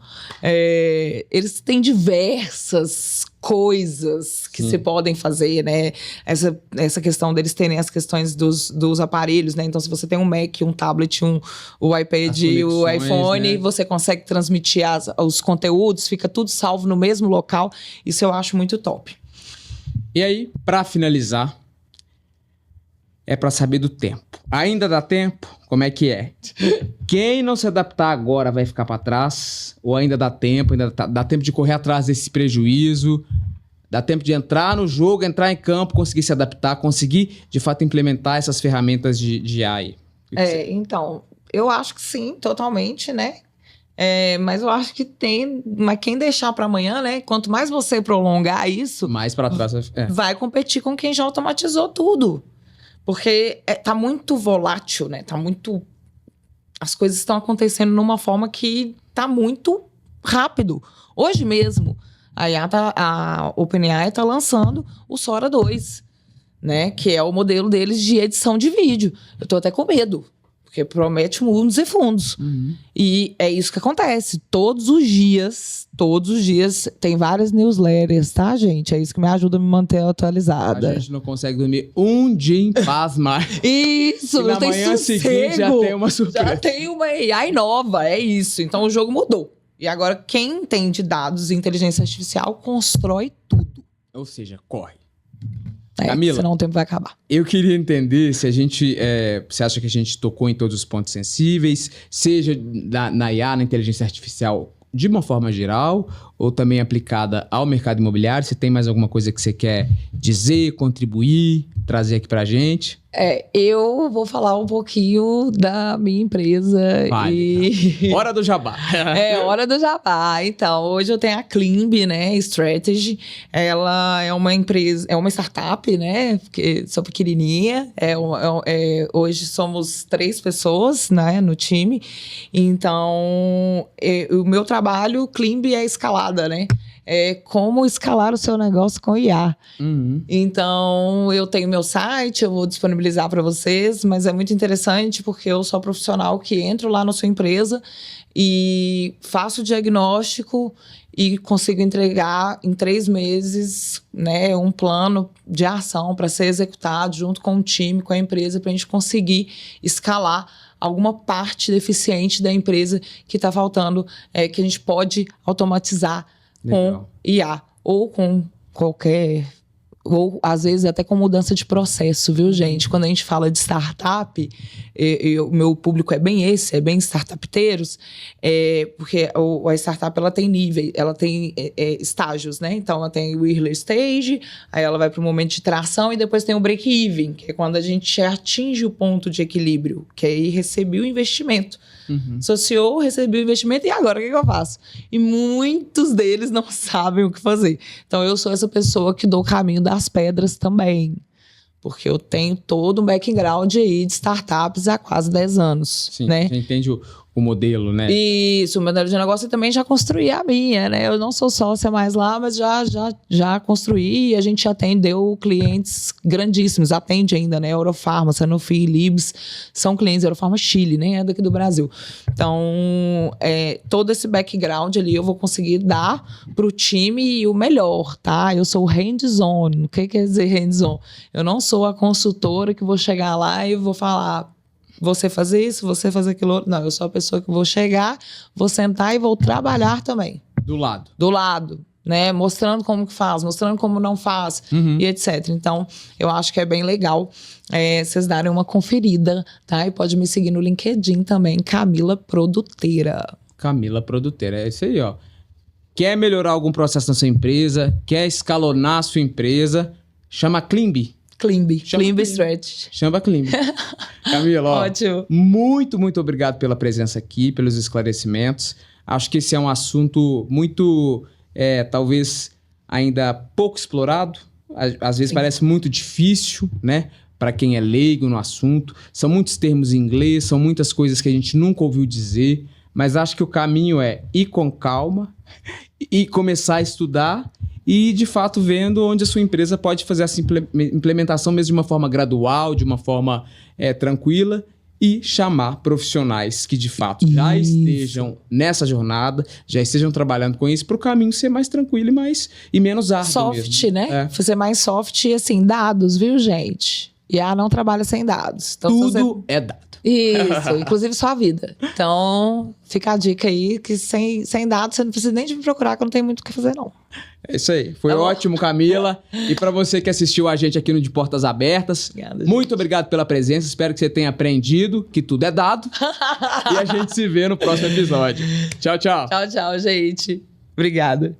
eles têm diversas coisas que se podem fazer, né? Essa questão deles terem as questões dos aparelhos, né? Então, se você tem um Mac, um tablet, o iPad e o iPhone, né? Você consegue transmitir os conteúdos, fica tudo salvo no mesmo local. Isso eu acho muito top. E aí, para finalizar, é para saber do tempo. Ainda dá tempo? Como é que é? Quem não se adaptar agora vai ficar para trás? Ou ainda dá tempo? Dá tempo de correr atrás desse prejuízo? Dá tempo de entrar no jogo, entrar em campo, conseguir se adaptar, conseguir, de fato, implementar essas ferramentas de AI? Então, eu acho que sim, totalmente, né? Mas eu acho que mas quem deixar para amanhã, né? Quanto mais você prolongar isso, mais para trás vai competir com quem já automatizou tudo. Porque tá muito volátil, né? As coisas estão acontecendo numa forma que tá muito rápido. Hoje mesmo, a OpenAI tá lançando o Sora 2, né? Que é o modelo deles de edição de vídeo. Eu tô até com medo. Porque promete mundos e fundos. Uhum. E é isso que acontece. Todos os dias, tem várias newsletters, tá, gente? É isso que me ajuda a me manter atualizada. A gente não consegue dormir um dia em paz mais. Isso, na manhã seguinte já tem uma surpresa. Já tem uma AI nova, é isso. Então o jogo mudou. E agora quem entende dados e inteligência artificial constrói tudo. Ou seja, corre. Camila, senão o tempo vai acabar. Eu queria entender se você acha que a gente tocou em todos os pontos sensíveis, seja na IA, na inteligência artificial, de uma forma geral, ou também aplicada ao mercado imobiliário. Se tem mais alguma coisa que você quer dizer, contribuir, trazer aqui pra gente? Eu vou falar um pouquinho da minha empresa. Hora do jabá. Hora do jabá. Então, hoje eu tenho a Klimb, né, Strategy. Ela é uma empresa, é uma startup, né, porque sou pequenininha. Hoje somos 3 pessoas, né, no time. Então, o meu trabalho, Klimb, é escalada, né? é como escalar o seu negócio com IA. Uhum. Então, eu tenho meu site, eu vou disponibilizar para vocês, mas é muito interessante porque eu sou profissional que entro lá na sua empresa e faço o diagnóstico e consigo entregar em 3 meses, né, um plano de ação para ser executado junto com o time, com a empresa, para a gente conseguir escalar alguma parte deficiente da empresa que está faltando, que a gente pode automatizar com IA ou com qualquer... Ou, às vezes, até com mudança de processo, viu, gente? Quando a gente fala de startup, o meu público é bem esse, é bem startupteiros, porque a startup, ela tem níveis, ela tem estágios, né? Então, ela tem o early stage, aí ela vai para o momento de tração e depois tem o break-even, que é quando a gente atinge o ponto de equilíbrio, que aí recebi o investimento. Uhum. Associou, recebi o investimento e agora o que eu faço? E muitos deles não sabem o que fazer. Então, eu sou essa pessoa que dou o caminho das pedras também. Porque eu tenho todo um background aí de startups há quase 10 anos. Sim, né? você entende o modelo, né? Isso, o modelo de negócio eu também já construí a minha, né? Eu não sou sócia mais lá, mas já construí e a gente atendeu clientes grandíssimos, atende ainda, né? Eurofarma, Sanofi, Libs, são clientes, Eurofarma Chile, nem é daqui do Brasil. Então, todo esse background ali eu vou conseguir dar pro time o melhor, tá? Eu sou hands-on. O que quer dizer hands-on? Eu não sou a consultora que vou chegar lá e vou falar... Você fazer isso, você fazer aquilo outro. Não, eu sou a pessoa que vou chegar, vou sentar e vou trabalhar também. Do lado. Do lado, né? Mostrando como que faz, mostrando como não faz, e etc. Então, eu acho que é bem legal vocês darem uma conferida, tá? E pode me seguir no LinkedIn também, Camila Produteira. Camila Produteira, é isso aí, ó. Quer melhorar algum processo na sua empresa, quer escalonar a sua empresa, chama a Klimb. Klimb Strategy. Chama a Klimb. Camila, ó, ótimo. Muito obrigado pela presença aqui, pelos esclarecimentos. Acho que esse é um assunto muito, talvez, ainda pouco explorado. Às vezes parece muito difícil, né? Para quem é leigo no assunto. São muitos termos em inglês, são muitas coisas que a gente nunca ouviu dizer. Mas acho que o caminho é ir com calma e começar a estudar e, de fato, vendo onde a sua empresa pode fazer essa implementação mesmo de uma forma gradual, de uma forma tranquila e chamar profissionais que, de fato, já estejam nessa jornada, já estejam trabalhando com isso, para o caminho ser mais tranquilo e menos árduo soft, mesmo. né? Fazer mais soft e, assim, dados, viu, gente? IA não trabalha sem dados. Então, tudo é dado. Isso, inclusive sua vida. Então, fica a dica aí que sem dados você não precisa nem de me procurar, que eu não tenho muito o que fazer, não. É isso aí. Foi ótimo, Camila. E para você que assistiu a gente aqui no De Portas Abertas, obrigada, muito obrigado pela presença. Espero que você tenha aprendido que tudo é dado. E a gente se vê no próximo episódio. Tchau, tchau. Tchau, gente. Obrigada.